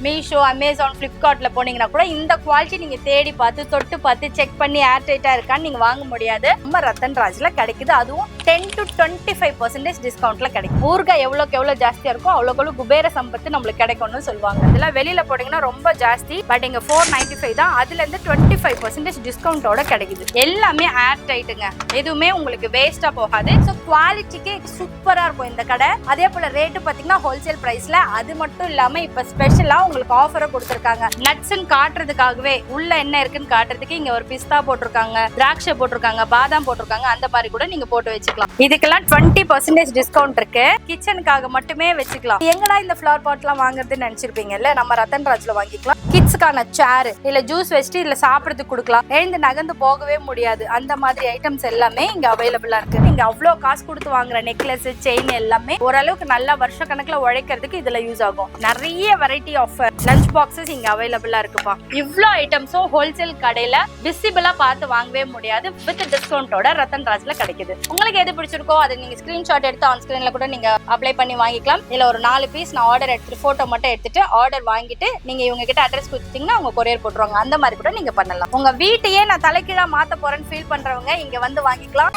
Meesho, Amazon, பிளிப்கார்ட்ல போனீங்கன்னா கூட இந்த குவாலிட்டி நீங்க தேடி பார்த்து தொட்டு பார்த்து செக் பண்ணி ஏர் டைட்டா இருக்கான்னு நீங்க வாங்க முடியாது. நம்ம ரத்தன் ராஜ்ல கிடைக்குது. அதுவும் 10 to 25% டிஸ்கவுண்ட்ல கிடைக்கும். ஊறுகாய் எவ்வளவுக்கு எவ்வளவு ஜாஸ்தியா இருக்கோ அவ்வளவு குபேர சம்பத்து நம்மளுக்கு கிடைக்கும்னு சொல்லுவாங்க. இதெல்லாம் வெளியில போனீங்கன்னா ரொம்ப ஜாஸ்தி. பட் இங்க 495 தான். அதுல இருந்து 25% டிஸ்கவுண்டோட கிடைக்குது. எல்லாமே ஏர் டைட்டுங்க. எதுவுமே உங்களுக்கு வேஸ்டா போகாது. ஸோ குவாலிட்டிக்கு சூப்பரா இருக்கும் இந்த கடை. அதே போல ரேட்டு பாத்தீங்கன்னா ஹோல்சேல் பிரைஸ்ல. அது மட்டும் இல்லாம இப்ப ஸ்பெஷலா உங்களுக்கு ஆஃபரை கொடுத்துருக்காங்க. நட்ஸ்ன்னு காட்டுறதுக்காகவே உள்ள என்ன இருக்குன்னு காட்டுறதுக்கு இங்க ஒரு பிஸ்தா போட்டிருக்காங்க, திராட்சை போட்டிருக்காங்க, பாதாம் போட்டிருக்காங்க. அந்த மாதிரி கூட நீங்க போட்டு வச்சுக்கலாம். இதுக்கெல்லாம் 20% டிஸ்கவுண்ட் இருக்கு. கிச்சனுக்காக மட்டுமே வச்சுக்கலாம். எங்கடா இந்த ஃபிளவர் பாட் எல்லாம் வாங்குறதுன்னு நினைச்சிருப்பீங்கல்ல, நம்ம ரத்தன் ராஜ்ல வாங்கிக்கலாம். கிட்ஸுக்கான சேர் இல்ல ஜூஸ் வச்சுட்டு இதுல சாப்பிடறதுக்கு கொடுக்கலாம். எழுந்து நகர்ந்து போகவே முடியாது. அந்த மாதிரி ஐட்டம்ஸ் எல்லாமே இங்க அவைலபிளா இருக்கு. நீங்க அவ்வளவு காசு கொடுத்து வாங்குற நெக்லஸ், செயின் எல்லாமே ஓரளவுக்கு நல்லா வருஷ கணக்குல உழைக்கிறதுக்கு இதுல யூஸ் ஆகும். நிறைய வெரைட்டி ஆஃப் லஞ்ச் பாக்ஸஸ் இங்க அவைலபிளா இருக்குப்பா. இவ்வளோ ஐட்டம்ஸும் ஹோல்சேல் கடையில விசிபிளா பார்த்து வாங்கவே முடியாது. வித் டிஸ்கவுண்டோட ரத்தன் ராஜ்ல கிடைக்குது. உங்களுக்கு எது பிடிச்சிருக்கோ அதை நீங்க ஸ்கிரீன்ஷாட் எடுத்து ஆன் ஸ்கிரீன்ல கூட நீங்க அப்ளை பண்ணி வாங்கிக்கலாம். இல்ல ஒரு 4 பீஸ் நான் ஆர்டர் எடுத்துட்டு போட்டோ மட்டும் எடுத்துட்டு ஆர்டர் வாங்கிட்டு நீங்க இவங்க கிட்ட அட்ரஸ் கொடுத்தீங்கன்னா அவங்க கொரியர் போட்டுருவாங்க. அந்த மாதிரி கூட நீங்க பண்ணலாம். உங்க வீட்டையே நான் தலைகீழா மாத்த போறேன்னு ஃபீல் பண்றவங்க இங்க வந்து வாங்கிக்கலாம்.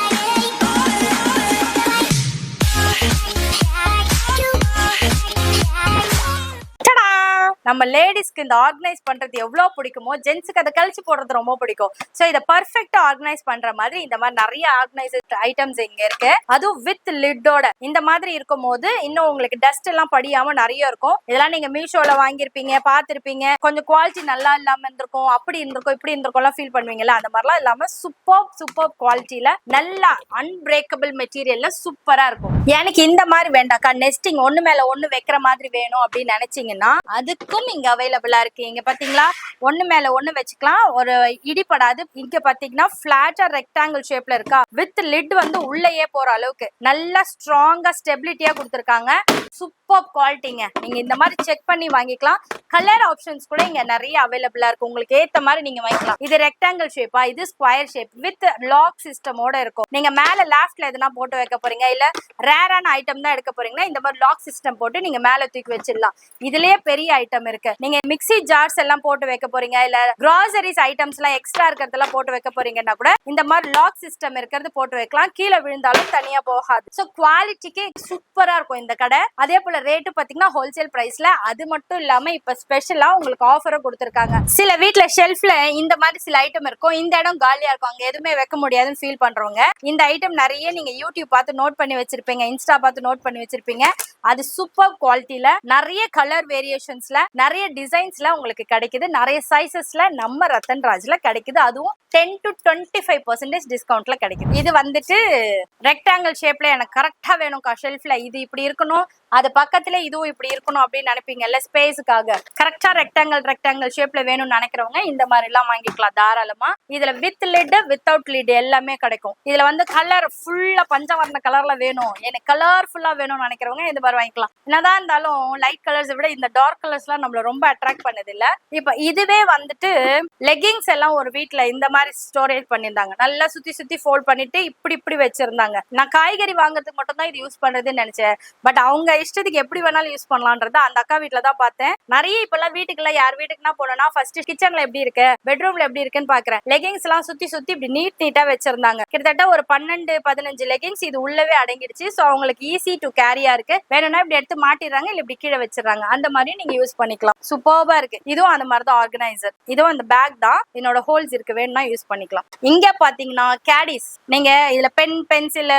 நம்ம லேடிஸ்க்கு இந்த ஆர்கனைஸ் பண்றது எவ்வளவு பிடிக்குமோ ஜென்ஸுக்கு அதை கழிச்சு போடுறது ரொம்ப பிடிக்கும். சோ இதை பர்ஃபெக்டா ஆர்கனைஸ் பண்ற மாதிரி இந்த மாதிரி நிறைய ஆர்கனைசர் ஐட்டம்ஸ் இங்க இருக்கு. அதுவும் வித் லிட்டோட இந்த மாதிரி இருக்கும் போது இன்னும் உங்களுக்கு டஸ்ட் எல்லாம் படியாம நிறைய இருக்கும். இதெல்லாம் நீங்க மீஷோல வாங்கியிருப்பீங்க, பார்த்திருப்பீங்க. கொஞ்சம் குவாலிட்டி நல்லா இல்லாம இருந்திருக்கும், அப்படி இருந்திருக்கும், இப்படி இருந்திருக்கும் எல்லாம் ஃபீல் பண்ணுவீங்கல்ல. அந்த மாதிரிலாம் இல்லாம சூப்பர் குவாலிட்டியில நல்லா அன்பிரேக்கபிள் மெட்டீரியல்ல சூப்பரா இருக்கும். எனக்கு இந்த மாதிரி வேண்டாக்கா, நெஸ்டிங் ஒண்ணு மேல ஒண்ணு வைக்கிற மாதிரி வேணும் அப்படின்னு நினைச்சீங்கன்னா அதுக்கும் இங்க அவைலபிளா இருக்கு. இங்க பாத்தீங்களா, ஒண்ணு மேல ஒண்ணு வச்சுக்கலாம், ஒரு இடிப்படாது. இங்க பாத்தீங்கன்னா பிளாட்டா ரெக்டாங்கிள் ஷேப்ல இருக்கா, வித் லிட் வந்து உள்ளேயே போற அளவுக்கு நல்லா ஸ்ட்ராங்கா ஸ்டெபிலிட்டியா கொடுத்துருக்காங்க. சூப்பர் குவாலிட்டிங்க. நீங்க இந்த மாதிரி செக் பண்ணி வாங்கிக்கலாம். கலர் ஆப்ஷன்ஸ் கூட இங்க நிறைய அவைலபிளா இருக்கு. உங்களுக்கு ஏத்த மாதிரி நீங்க வாங்கிக்கலாம். இது ரெக்டாங்கிள் ஷேப்பா, இது ஸ்கொயர் ஷேப் வித் லாக் சிஸ்டமோட இருக்கும். நீங்க மேல லேஃப்ட்ல எதுனா போட்டு வைக்க போறீங்க, இல்ல ரேரான ஐட்டம் தான் எடுக்க போறீங்கன்னா இந்த மாதிரி லாக் சிஸ்டம் போட்டு நீங்க மேல தூக்கி வச்சிடலாம். இதுலயே பெரிய ஐட்டம் இருக்கு. நீங்க மிக்ஸி ஜார்ஸ் எல்லாம் போட்டு வைக்க போறீங்க, இல்ல கிராசரிஸ் ஐட்டம்ஸ் எல்லாம் எக்ஸ்ட்ரா இருக்கிறதெல்லாம் போட்டு வைக்க போறீங்கன்னா கூட இந்த மாதிரி லாக் சிஸ்டம் இருக்கிறது போட்டு வைக்கலாம். கீழே விழுந்தாலும் தனியா போகாது. சோ குவாலிட்டிக்கு சூப்பரா இருக்கும் இந்த கடை. அதே போல ரேட்டு பாத்தீங்கன்னா ஹோல்சேல் பிரைஸ்ல. அது மட்டும் இல்லாம இப்ப ஸ்பெஷலா உங்களுக்கு ஆஃபரும் கொடுத்திருக்காங்க. சில வீட்ல ஷெல்ஃப்ல இந்த மாதிரி சில ஐட்டம் இருக்கும், இந்த இடம் காலியா இருக்கும், அங்க எதுவுமே வைக்க முடியாதுன்னு ஃபீல் பண்றவங்க இந்த ஐட்டம் நிறைய நீங்க யூடியூப் பார்த்து நோட் பண்ணி வச்சிருப்பீங்க, இன்ஸ்டா பார்த்து நோட் பண்ணி வச்சிருப்பீங்க. அது சூப்பர் குவாலிட்டியில நிறைய கலர் வேரியேஷன்ஸ்ல நிறைய டிசைன்ஸ்ல உங்களுக்கு கிடைக்குது. நிறைய சைசஸ்ல நம்ம ரத்தன் ராஜ்ல கிடைக்குது. அதுவும் 10 to 25% டிஸ்கவுண்ட்ல கிடைக்குது. இது வந்துட்டு ரெக்டாங்கிள் ஷேப்ல எனக்கு கரெக்டா வேணும்க்கா ஷெல்ஃப்ல, இது இப்படி இருக்கணும், அது பக்கத்துல இதுவும் இப்படி இருக்கணும் அப்படின்னு நினைப்பீங்கல்ல, ஸ்பேஸுக்காக கரெக்டா ரெக்டாங்கிள் ஷேப்ல வேணும்னு நினைக்கிறவங்க இந்த மாதிரி எல்லாம் வாங்கிக்கலாம் தாராளமா. இதுல வித் லிட் வித்தவுட் லிட் எல்லாமே கிடைக்கும். இதுல வந்து கலர் ஃபுல்லா பஞ்சவர்ண கலர்ல வேணும், எனக்கு கலர்ஃபுல்லா வேணும்னு நினைக்கிறவங்க இந்த மாதிரி வாங்கிக்கலாம். என்னதான் இருந்தாலும் லைட் கலர்ஸ் விட இந்த டார்க் கலர்ஸ் எல்லாம் நம்மள ரொம்ப அட்ராக்ட் பண்ணது இல்ல. இப்ப இதுவே வந்துட்டு லெகிங்ஸ் எல்லாம் ஒரு வீட்டுல இந்த மாதிரி ஸ்டோரேஜ் பண்ணிருந்தாங்க, நல்லா சுத்தி ஃபோல்ட் பண்ணிட்டு இப்படி வச்சிருந்தாங்க. நான் காய்கறி வாங்குறதுக்கு மட்டும் தான் இது யூஸ் பண்றதுன்னு நினைச்சேன். பட் அவங்க இஷ்டத்துக்கு எப்படி வேணாலும் யூஸ் பண்ணலான்றத அந்த அக்கா வீட்டுல தான் பார்த்தேன். நிறைய இப்பெல்லாம் வீட்டுக்குள்ள யார் வீட்டுக்குன்னா போனோம்னா ஃபர்ஸ்ட் கிச்சன்ல எப்படி இருக்கு, பெட்ரூம்ல எப்படி இருக்குன்னு பாக்குறேன். லெகிங்ஸ் எல்லாம் சுத்தி இப்படி நீட்டா வச்சிருந்தாங்க. கிட்டத்தட்ட ஒரு 12-15 லெகிங்ஸ் இது உள்ளவே அடங்கிடுச்சு. சோ அவங்களுக்கு ஈஸி டு கேரியா இருக்கு. வேணும்னா இப்படி எடுத்து மாட்டிடுறாங்க, இல்ல இப்படி கீழே வச்சிடறாங்க. அந்த மாதிரி நீங்க யூஸ் பண்ணிக்கலாம். சூப்பர்பா இருக்கு. இதுவும் அந்த மாதிரி தான் ஆர்கனைசர். இதுவும் அந்த பேக் தான், என்னோட ஹோல்ஸ் இருக்கு, வேணும்னா யூஸ் பண்ணிக்கலாம். இங்க பாத்தீங்கன்னா கேடிஸ், நீங்க இதுல பென், பென்சில்,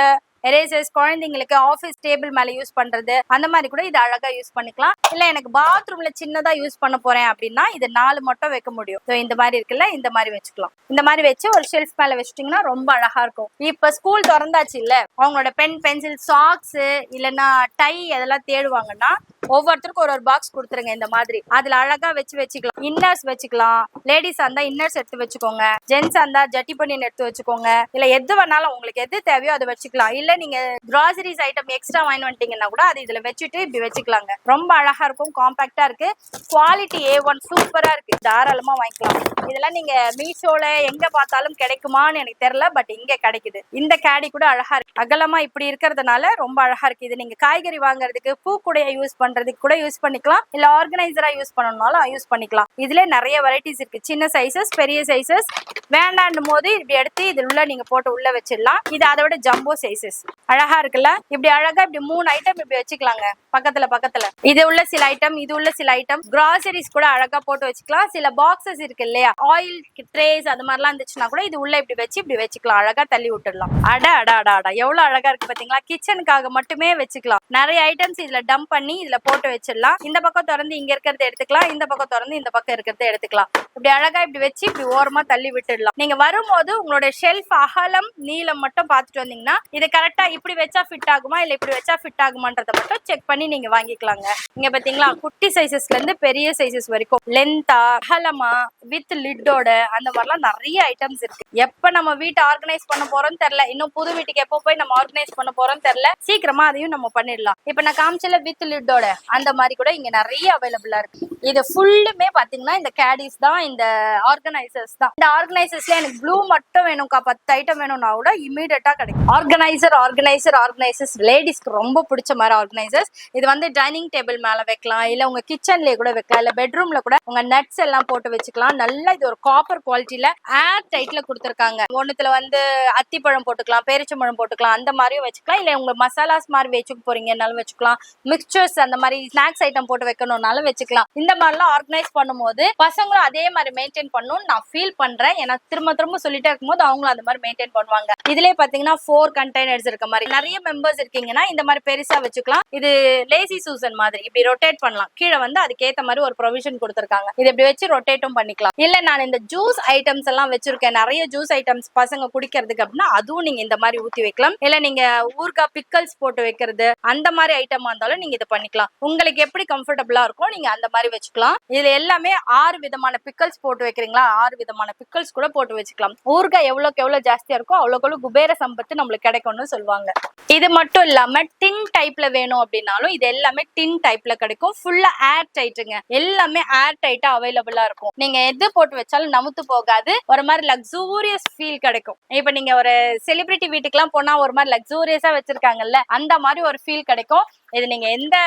எரேசர்ஸ், குழந்தைங்களுக்கு ஆஃபீஸ் டேபிள் மேல யூஸ் பண்றது அந்த மாதிரி கூட இது அழகா யூஸ் பண்ணிக்கலாம். இல்ல எனக்கு பாத்ரூம்ல சின்னதா யூஸ் பண்ண போறேன் அப்படின்னா இது 4 மட்டும் வைக்க முடியும். இந்த மாதிரி இருக்குல்ல, இந்த மாதிரி வச்சுக்கலாம். இந்த மாதிரி வச்சு ஒரு ஷெல்ஃப் மேல வச்சுட்டீங்கன்னா ரொம்ப அழகா இருக்கும். இப்ப ஸ்கூல் திறந்தாச்சு இல்ல, அவங்களோட பென், பென்சில், சாக்ஸ் இல்லைன்னா டை அதெல்லாம் தேடுவாங்கன்னா ஒவ்வொருத்தருக்கும் ஒரு பாக்ஸ் கொடுத்துருங்க. இந்த மாதிரி அதுல அழகா வச்சுக்கலாம். இன்னர்ஸ் வச்சுக்கலாம். லேடிஸா இருந்தா இன்னர்ஸ் எடுத்து வச்சுக்கோங்க, ஜென்ஸா இருந்தா ஜட்டி பனியன் எடுத்து வச்சுக்கோங்க. இல்ல எது வேணாலும் உங்களுக்கு எது தேவையோ அதை வச்சுக்கலாம். இல்ல நீங்க கிராசரிஸ் ஐட்டம் எக்ஸ்ட்ரா வாங்கி வந்துட்டீங்கன்னா கூட அது இதுல வச்சுட்டு இப்படி வச்சுக்கலாங்க. ரொம்ப அழகா இருக்கும், காம்பாக்டா இருக்கு, குவாலிட்டி A1 சூப்பரா இருக்கு. தாராளமா வாங்கிக்கலாம். இதெல்லாம் நீங்க மீஷோல எங்க பார்த்தாலும் கிடைக்குமான்னு எனக்கு தெரியல, பட் இங்க கிடைக்குது. இந்த கேடி கூட அழகா இருக்கு, அகலமா இப்படி இருக்கிறதுனால ரொம்ப அழகா இருக்கு. இது நீங்க காய்கறி வாங்குறதுக்கு, பூக்குடைய யூஸ் பண்ற பண்றதுக்கு கூட யூஸ் பண்ணிக்கலாம், இல்ல ஆர்கனைசரா யூஸ் பண்ணணும்னாலும் யூஸ் பண்ணிக்கலாம். இதுல நிறைய வெரைட்டிஸ் இருக்கு, சின்ன சைசஸ், பெரிய சைசஸ். வேண்டாம் போது இப்படி எடுத்து இது உள்ள நீங்க போட்டு உள்ள வச்சிடலாம். இது அதை விட ஜம்போ சைசஸ் அழகா இருக்குல்ல. இப்படி அழகா இப்படி 3 ஐட்டம் இப்படி வச்சுக்கலாங்க பக்கத்துல பக்கத்துல. இது உள்ள சில ஐட்டம், இது உள்ள சில ஐட்டம். கிராசரிஸ் கூட அழகா போட்டு வச்சுக்கலாம். சில பாக்ஸஸ் இருக்கு இல்லையா, ஆயில் ட்ரேஸ் அது மாதிரிலாம் இருந்துச்சுன்னா கூட இது உள்ள இப்படி வச்சு இப்படி வச்சுக்கலாம், அழகா தள்ளி விட்டுடலாம். அட அட அட அட எவ்வளவு அழகா இருக்கு பாத்தீங்களா. கிச்சனுக்காக மட்டுமே வச்சுக்கலாம். நிறைய ஐட்டம்ஸ் இதுல டம்ப் பண்ணி இதுல போட்டு வச்சிடலாம். இந்த பக்கம் திறந்து இங்க இருக்கிறத எடுத்துக்கலாம், இந்த பக்கம் திறந்து இந்த பக்கம் இருக்கிறத எடுத்துக்கலாம். இப்படி அழகா இப்படி வச்சு இப்படி ஓரமா தள்ளி விட்டுடலாம். நீங்க வரும்போது உங்களோட ஷெல்ஃப் அகலம் நீளம் மட்டும் பார்த்துட்டு வந்தீங்கன்னா இது கரெக்டா இப்படி வச்சா ஃபிட் ஆகுமா இல்ல இப்படி வச்சா ஃபிட் ஆகுமான்றத மட்டும் செக் பண்ணி நீங்க வாங்கிக்கலாங்க. இங்க பாத்தீங்களா, குட்டி சைசஸ்ல இருந்து பெரிய சைசஸ் வரைக்கும் லென்த்தா அகலமா வித் லிட்டோட அந்த மாதிரிலாம் நிறைய ஐட்டம்ஸ் இருக்கு. எப்ப நம்ம வீட்டை ஆர்கனைஸ் பண்ண போறோம்னு தெரியல, இன்னும் புது வீட்டுக்கு எப்போ போய் நம்ம ஆர்கனைஸ் பண்ண போறோம்னு தெரியல, சீக்கிரமா அதையும் நம்ம பண்ணிடலாம். இப்ப நான் காமிச்சல வித் லிட்டோட அந்த மாதிரி கூட இங்க நிறைய அவைலபிளா இருக்கு. இது ஃபுல்லுமே பாத்தீங்கன்னா இந்த கேடிஸ் தான், இந்த ஆர்கனைசர்ஸ் தான். இந்த ஆர்கனைசர்ஸ்ல எனக்கு ப்ளூ மட்டும் வேணும்க்கா, 10 ஐட்டம் வேணும்னா கூட இமீடியட்டா கிடைக்கும். ஆர்கனைசர் ஆர்கனைசர் ஆர்கனைசர்ஸ் லேடிஸ்க்கு ரொம்ப பிடிச்ச மாதிரி ஆர்கனைசர்ஸ். இது வந்து டைனிங் டேபிள் மேல வைக்கலாம், இல்ல உங்க கிச்சன்லயே கூட வைக்கலாம், இல்ல பெட்ரூம்ல கூட உங்க நட்ஸ் எல்லாம் போட்டு வச்சுக்கலாம். நல்லா இது ஒரு காப்பர் குவாலிட்டியில ஏர் டைட்ல கொடுத்துருக்காங்க. ஒண்ணுத்துல வந்து அத்திப்பழம் போட்டுக்கலாம், பேரிச்சம்பழம் போட்டுக்கலாம், அந்த மாதிரியும் வச்சுக்கலாம். இல்ல உங்க மசாலாஸ் மாதிரி வச்சுக்க போறீங்கன்னாலும் வச்சுக்கலாம். மிக்சர்ஸ் அந்த மாதிரி ஸ்நாக்ஸ் ஐட்டம் போட்டு வைக்கணும்னாலும் வச்சுக்கலாம். இந்த மாதிரிலாம் ஆர்கனைஸ் பண்ணும்போது பசங்களும் அதே மாதிரி மெயின்டைன் பண்ணணும்னு நான் ஃபீல் பண்றேன். ஏன்னா திரும்ப திரும்ப சொல்லிட்டே இருக்கும்போது அவங்களும் அந்த மாதிரி மெயின்டைன் பண்ணுவாங்க. இதுலயே பாத்தீங்கன்னா 4 கண்டெய்னர்ஸ் இருக்க மாதிரி. நிறைய மெம்பர்ஸ் இருக்கீங்கன்னா இந்த மாதிரி பெருசா வச்சுக்கலாம். இது லேசி சூசன் மாதிரி இப்படி ரொட்டேட் பண்ணலாம். கீழே வந்து அதுக்கேத்த மாதிரி ஒரு ப்ரொவிஷன் கொடுத்துருக்காங்க. இது இப்படி வச்சு ரொட்டேட்டும் பண்ணிக்கலாம். இல்ல நான் இந்த ஜூஸ் ஐட்டம்ஸ் எல்லாம் வச்சிருக்கேன், நிறைய ஜூஸ் ஐட்டம்ஸ் பசங்க குடிக்கிறதுக்கு அப்படின்னா அதுவும் நீங்க இந்த மாதிரி ஊத்தி வைக்கலாம். இல்ல நீங்க ஊர்கா பிக்கல்ஸ் போட்டு வைக்கிறது அந்த மாதிரி ஐட்டமா இருந்தாலும் நீங்க இதை பண்ணிக்கலாம். உங்களுக்கு எப்படி கம்ஃபர்டபுளா இருக்கும் நீங்க அந்த மாதிரி வச்சுக்கலாம். இதுல எல்லாமே 6 விதமான பிக்கல்ஸ் போட்டு வைக்கிறீங்களா, 6 விதமான பிக்கல்ஸ் கூட போட்டு வச்சுக்கலாம். ஊர்காய் எவ்வளவுக்கு எவ்வளவு ஜாஸ்தியா இருக்கோ அவ்வளவுக்கு குபேர சம்பத்து நம்மளுக்கு கிடைக்கும்னு சொல்லுவாங்க. இது மட்டும் இல்லாம டின் டைப்ல வேணும் அப்படின்னாலும் இது எல்லாமே டின் டைப்ல கிடைக்கும். ஃபுல்லா ஏர் டைட்டுங்க, எல்லாமே ஏர் டைட்டா அவைலபிளா இருக்கும். நீங்க எது போட்டு வச்சாலும் நமுத்து போகாது, ஒரு மாதிரி லக்ஸூரியஸ் ஃபீல் கிடைக்கும். இப்ப நீங்க ஒரு செலிபிரிட்டி வீட்டுக்கு எல்லாம் போனா ஒரு மாதிரி லக்ஸூரியஸா வச்சிருக்காங்கல்ல, அந்த மாதிரி ஒரு ஃபீல் கிடைக்கும். இது நீங்க எந்த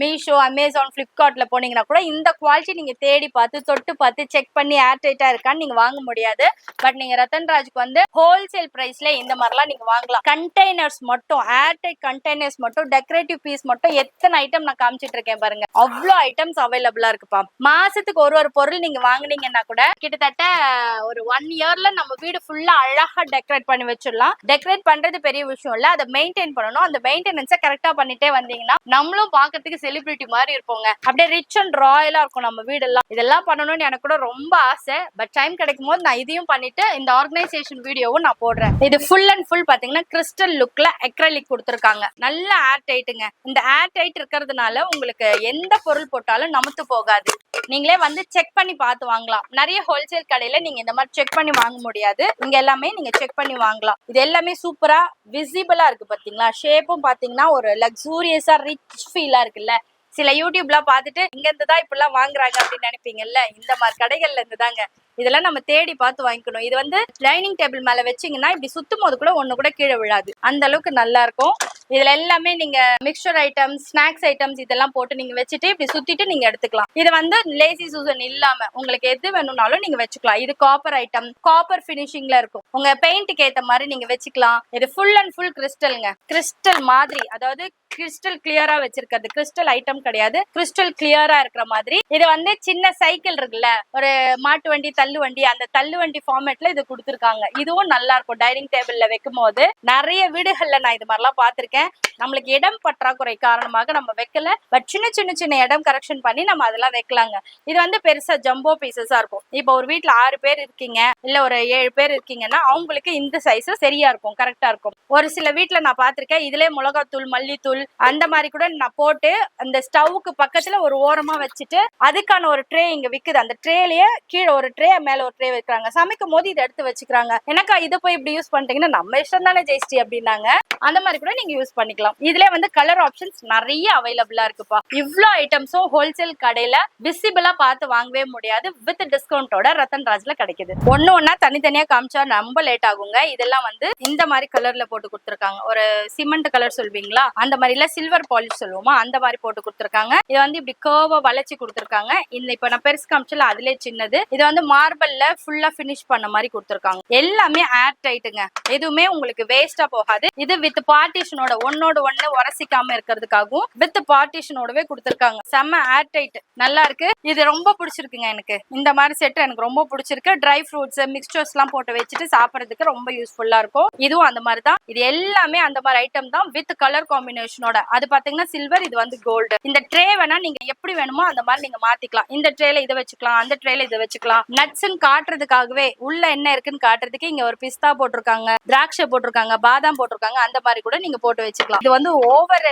மீஷோ, அமேசான், பிளிப்கார்ட்ல போனீங்கன்னா கூட இந்த குவாலிட்டி நீங்க தேடி பார்த்து தொட்டு பார்த்து செக் பண்ணி ஏர் டைட்டா இருக்கான்னு நீங்க வாங்க முடியாது. பட் நீங்க ரத்தன்ராஜுக்கு வந்து ஹோல்சேல் பிரைஸ்ல இந்த மாதிரிலாம் நீங்க வாங்கலாம். கண்டெய்னர்ஸ் மட்டும், ஏர் டைட் கண்டெய்னர்ஸ் மட்டும், டெக்கரேட்டிவ் பீஸ் மட்டும் எத்தனை ஐட்டம் நான் காமிச்சிட்டு இருக்கேன் பாருங்க. அவ்வளோ ஐட்டம்ஸ் அவைலபிளா இருக்குப்பா. மாசத்துக்கு ஒரு பொருள் நீங்க வாங்குனீங்கன்னா கூட கிட்டத்தட்ட ஒரு 1 இயர்ல நம்ம வீடு ஃபுல்லா அழகா டெக்கரேட் பண்ணி வச்சிடலாம். டெக்கரேட் பண்றது பெரிய விஷயம் இல்ல, அதை மெயின்டைன் பண்ணணும். அந்த மெயின்டெனன்ஸை கரெக்டா பண்ணிட்டே வந்தீங்கன்னா நம்மளும் பாக்கிறதுக்கு செலிபிரிட்டி மாதிரி இருப்போங்க. அப்படியே ரிச் அண்ட் ராயலா இருக்கும் நம்ம வீடெல்லாம். இதெல்லாம் பண்ணணும்னு எனக்கு கூட ரொம்ப ஆசை. பட் டைம் கிடைக்கும் போது நான் இதையும் பண்ணிட்டு இந்த ஆர்கனைசேஷன் வீடியோவும் நான் போடுறேன். இது ஃபுல் அண்ட் ஃபுல் பாத்தீங்கன்னா கிறிஸ்டல் லுக்ல அக்ரைலிக் கொடுத்துருக்காங்க. நல்ல ஏர் டைட்டுங்க. இந்த ஏர் டைட் இருக்கிறதுனால உங்களுக்கு எந்த பொருள் போட்டாலும் நமுத்து போகாது. நீங்களே வந்து செக் பண்ணி பார்த்து வாங்கலாம். நிறைய ஹோல்சேல் கடையில நீங்க இந்த மாதிரி செக் பண்ணி வாங்க முடியாது. இங்க எல்லாமே நீங்க செக் பண்ணி வாங்கலாம். இது எல்லாமே சூப்பரா விசிபிளா இருக்கு பாத்தீங்களா. ஷேப்பும் பாத்தீங்கன்னா ஒரு லக்ஸூரியஸா ரிச் ஃபீலா இருக்குல்ல. சில யூடியூப்லாம் பார்த்துட்டு இங்க இருந்துதான் இப்பெல்லாம் வாங்குறாங்க அப்படின்னு நினைப்பீங்கல்ல, இந்த மாதிரி கடைகள்ல இருந்துதாங்க. இதெல்லாம் நம்ம தேடி பார்த்து வாங்கிக்கணும். இது வந்து டைனிங் டேபிள் மேல வச்சீங்கன்னா இப்படி சுத்தும் போது கூட ஒண்ணு கூட கீழே விழாது, அந்த அளவுக்கு நல்லா இருக்கும். இதுல எல்லாமே நீங்க மிக்சர் ஐட்டம்ஸ், ஸ்நாக்ஸ் ஐட்டம்ஸ் இதெல்லாம் போட்டு நீங்க வச்சுட்டு இப்படி சுத்திட்டு நீங்க எடுத்துக்கலாம். இது வந்து லேசி சூசன் இல்லாம உங்களுக்கு எது வேணும்னாலும் நீங்க வச்சுக்கலாம். இது காப்பர் ஐட்டம், காப்பர் பினிஷிங்ல இருக்கும். உங்க பெயிண்ட்டுக்கு ஏத்த மாதிரி நீங்க வச்சுக்கலாம். இது ஃபுல் அண்ட் ஃபுல் கிறிஸ்டல்ங்க. கிறிஸ்டல் மாதிரி, அதாவது கிறிஸ்டல் கிளியரா வச்சிருக்கிறது. கிறிஸ்டல் ஐட்டம் கிடையாது, கிறிஸ்டல் கிளியரா இருக்கிற மாதிரி. இது வந்து சின்ன சைக்கிள் இருக்குல்ல, ஒரு மாட்டு வண்டி, தள்ளு வண்டி, அந்த தள்ளு வண்டி ஃபார்மேட்ல இது கொடுத்துருக்காங்க. இதுவும் நல்லா இருக்கும். டைனிங் டேபிள்ல வைக்கும் போது நிறைய வீடுகள்ல நான் இது மாதிரிலாம் பார்த்திருக்கேன். நம்மளுக்கு இடம் பற்றாக்குறை காரணமாக நம்ம வைக்கல. பட் சின்ன இடம் கரெக்ஷன் பண்ணி நம்ம அதெல்லாம் வைக்கலாங்க. இது வந்து பெருசா ஜம்போ பீசஸா இருக்கும். இப்போ ஒரு வீட்டுல 6 பேர் இருக்கீங்க, இல்ல ஒரு 7 பேர் இருக்கீங்கன்னா அவங்களுக்கு இந்த சைஸ் சரியா இருக்கும், கரெக்டா இருக்கும். ஒரு சில வீட்டுல நான் பார்த்திருக்கேன், இதுலயே மிளகாத்தூள், மல்லித்தூள் அந்த மாதிரி கூட நான் போட்டு அந்த ஸ்டவ்வுக்கு பக்கத்துல ஒரு ஓரமா வச்சுட்டு அதுக்கான ஒரு ட்ரே இங்க விக்குது. அந்த ட்ரேலயே கீழே ஒரு ட்ரே, ட்ரே மேல ஒரு ட்ரே வைக்கிறாங்க, சமைக்கும் போது இதை எடுத்து வச்சுக்கிறாங்க. எனக்கா இதை போய் இப்படி யூஸ் பண்ணிட்டீங்கன்னா நம்ம இஷ்டம் தானே ஜெயஸ்ரீ அப்படின்னாங்க. அந்த மாதிரி கூட நீங்க யூஸ் பண்ணிக்கலாம். இதுல வந்து கலர் ஆப்ஷன்ஸ் நிறைய அவைலபிளா இருக்குப்பா. இவ்ளோ ஐட்டம்ஸும் ஹோல்சேல் கடையில விசிபிளா பார்த்து வாங்கவே முடியாது. வித் டிஸ்கவுண்டோட ரத்தன் ராஜ்ல கிடைக்குது. ஒண்ணு ஒன்னா தனித்தனியா காமிச்சா ரொம்ப லேட் ஆகுங்க. இதெல்லாம் வந்து இந்த மாதிரி கலர்ல போட்டு கொடுத்துருக்காங்க. ஒரு சிமெண்ட் கலர் சொல்வீங்களா அந்த மாதிரி, இல்ல சில்வர் பாலிஷ் சொல்லுவோமா அந்த மாதிரி போட்டு கொடுத்துருக்காங்க. இதை வந்து இப்படி கர்வா வளைச்சு கொடுத்துருக்காங்க. இந்த இப்ப நான் பெருசு காமிச்சல அதுல சின்னது. இது வந்து மார்பிள்ல ஃபுல்லா பினிஷ் பண்ண மாதிரி கொடுத்துருக்காங்க. எல்லாமே ஏர் டைட்டுங்க, எதுவுமே உங்களுக்கு வேஸ்டா போகாது. இது வித் பார்ட்டிஷனோட ஒன்னோட ஒண்ணு உரசிக்காம இருக்கிறதுக்காகவும் வித் பார்ட்டிஷனோடவே கொடுத்துருக்காங்க. செம்ம ஏர் டைட், நல்லா இருக்கு. இது ரொம்ப பிடிச்சிருக்குங்க எனக்கு. இந்த மாதிரி செட் எனக்கு ரொம்ப பிடிச்சிருக்கு. ட்ரை ஃப்ரூட்ஸ் மிக்சர்ஸ் எல்லாம் போட்டு வச்சுட்டு சாப்பிடறதுக்கு ரொம்ப யூஸ்ஃபுல்லா இருக்கும். இதுவும் அந்த மாதிரி தான். இது எல்லாமே அந்த மாதிரி ஐட்டம் தான் வித் கலர் காம்பினேஷனோட. அது பாத்தீங்கன்னா சில்வர், இது வந்து கோல்டு. இந்த ட்ரே வேணா நீங்க எப்படி வேணுமோ அந்த மாதிரி நீங்க மாத்திக்கலாம். இந்த ட்ரேல இதை வச்சுக்கலாம், அந்த ட்ரேல இதை வச்சுக்கலாம். நட்ஸ்ன்னு காட்டுறதுக்காகவே உள்ள என்ன இருக்குன்னு காட்டுறதுக்கு இங்க ஒரு பிஸ்தா போட்டிருக்காங்க, திராட்சை போட்டிருக்காங்க, பாதாம் போட்டிருக்காங்க. அந்த மாதிரி கூட நீங்க போட்டு வச்சுக்கலாம். இது வந்து ஓவர்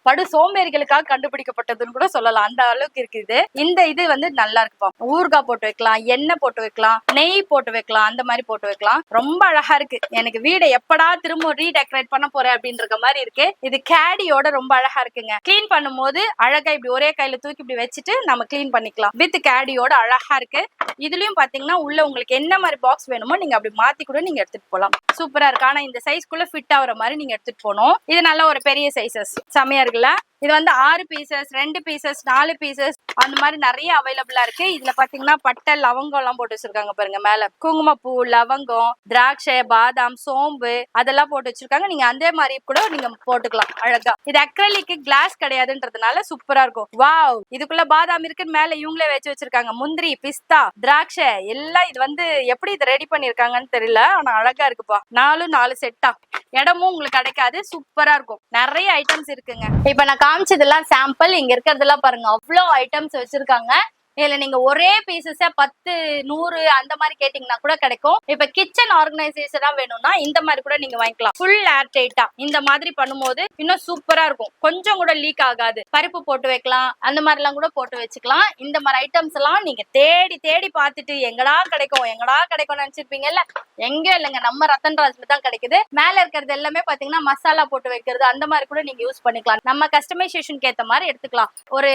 படு சோம்பேறிகளுக்காக கண்டுபிடிக்கப்பட்டதுன்னு கூட சொல்லலாம். அந்த அளவுக்கு இருக்குது. இந்த இது வந்து நல்லா இருக்குப்பா. ஊறுகாய் போட்டு வைக்கலாம், எண்ணெய் போட்டு வைக்கலாம், நெய் போட்டு வைக்கலாம், அந்த மாதிரி போட்டு வைக்கலாம். ரொம்ப அழகா இருக்கு. எனக்கு வீடை எப்படா திரும்ப ரீடெக்கரேட் பண்ண போறேன் அப்படின்ற மாதிரி இருக்கு. இது கேடியோட ரொம்ப அழகா இருக்குங்க. கிளீன் பண்ணும்போது அழகா இப்படி ஒரே கையில தூக்கி இப்படி வச்சுட்டு நம்ம கிளீன் பண்ணிக்கலாம். வித் கேடியோட அழகா இருக்கு. இதுலயும் பாத்தீங்கன்னா உள்ள உங்களுக்கு என்ன மாதிரி பாக்ஸ் வேணுமோ நீங்க அப்படி மாத்தி கூட நீங்க எடுத்துட்டு போலாம். சூப்பரா இருக்கு. ஆனா இந்த சைஸ்க்குள்ள ஃபிட் ஆகுற மாதிரி நீங்க எடுத்துட்டு போகணும். இது நல்ல ஒரு பெரிய சைசஸ், செமையா இருக்குல்ல. இது வந்து 6 பீசஸ், 2 பீசஸ், 4 பீசஸ் அந்த மாதிரி நிறைய அவைலபிளா இருக்கு. இதுல பாத்தீங்கன்னா பட்டை லவங்கம் எல்லாம் போட்டு வச்சிருக்காங்க பாருங்க. மேல குங்குமப்பூ, லவங்கம், திராட்சை, பாதாம், சோம்பு அதெல்லாம் போட்டு வச்சிருக்காங்க. நீங்க அதே மாதிரி கூட நீங்க போட்டுக்கலாம் அழகா. இது அக்ரலிக் கிளாஸ் கிடையாதுன்றதுனால சூப்பரா இருக்கும். வாவ், இதுக்குள்ள பாதாம் இருக்குன்னு மேல இவங்களே வச்சு வச்சிருக்காங்க. முந்திரி, பிஸ்தா, திராட்சை எல்லாம். இது வந்து எப்படி இது ரெடி பண்ணிருக்காங்கன்னு தெரியல, ஆனா அழகா இருக்குப்பா. 4 செட்டா. இடமும் உங்களுக்கு கிடைக்காது, சூப்பரா இருக்கும். நிறைய ஐட்டம்ஸ் இருக்குங்க. இப்ப நான் காமிச்சதெல்லாம் சாம்பிள். இங்க இருக்கிறதெல்லாம் பாருங்க, அவ்வளோ ஐட்டம்ஸ் வச்சிருக்காங்க. இதுல நீங்க ஒரே பீசஸ 10, 100 அந்த மாதிரி கேட்டீங்கன்னா கூட கிடைக்கும். இப்ப கிச்சன் ஆர்கனைசேஷனா வேணும்னா இந்த மாதிரி கூட நீங்க வாங்கிக்கலாம். ஃபுல் ஏர் டைட்டா இந்த மாதிரி பண்ணும்போது இன்னும் சூப்பரா இருக்கும். கொஞ்சம் கூட லீக் ஆகாது. பருப்பு போட்டு வைக்கலாம், அந்த மாதிரி எல்லாம் கூட போட்டு வச்சுக்கலாம். இந்த மாதிரி ஐட்டம்ஸ் எல்லாம் நீங்க தேடி தேடி பார்த்துட்டு எங்கடா கிடைக்கும் நினைச்சிருப்பீங்கல்ல, எங்க இல்லைங்க, நம்ம ரத்தன் ராஜ்ல தான் கிடைக்குது. மேல இருக்கிறது எல்லாமே பாத்தீங்கன்னா மசாலா போட்டு வைக்கிறது அந்த மாதிரி கூட நீங்க யூஸ் பண்ணிக்கலாம். நம்ம கஸ்டமைசேஷனுக்கு ஏத்த மாதிரி எடுத்துக்கலாம். ஒரு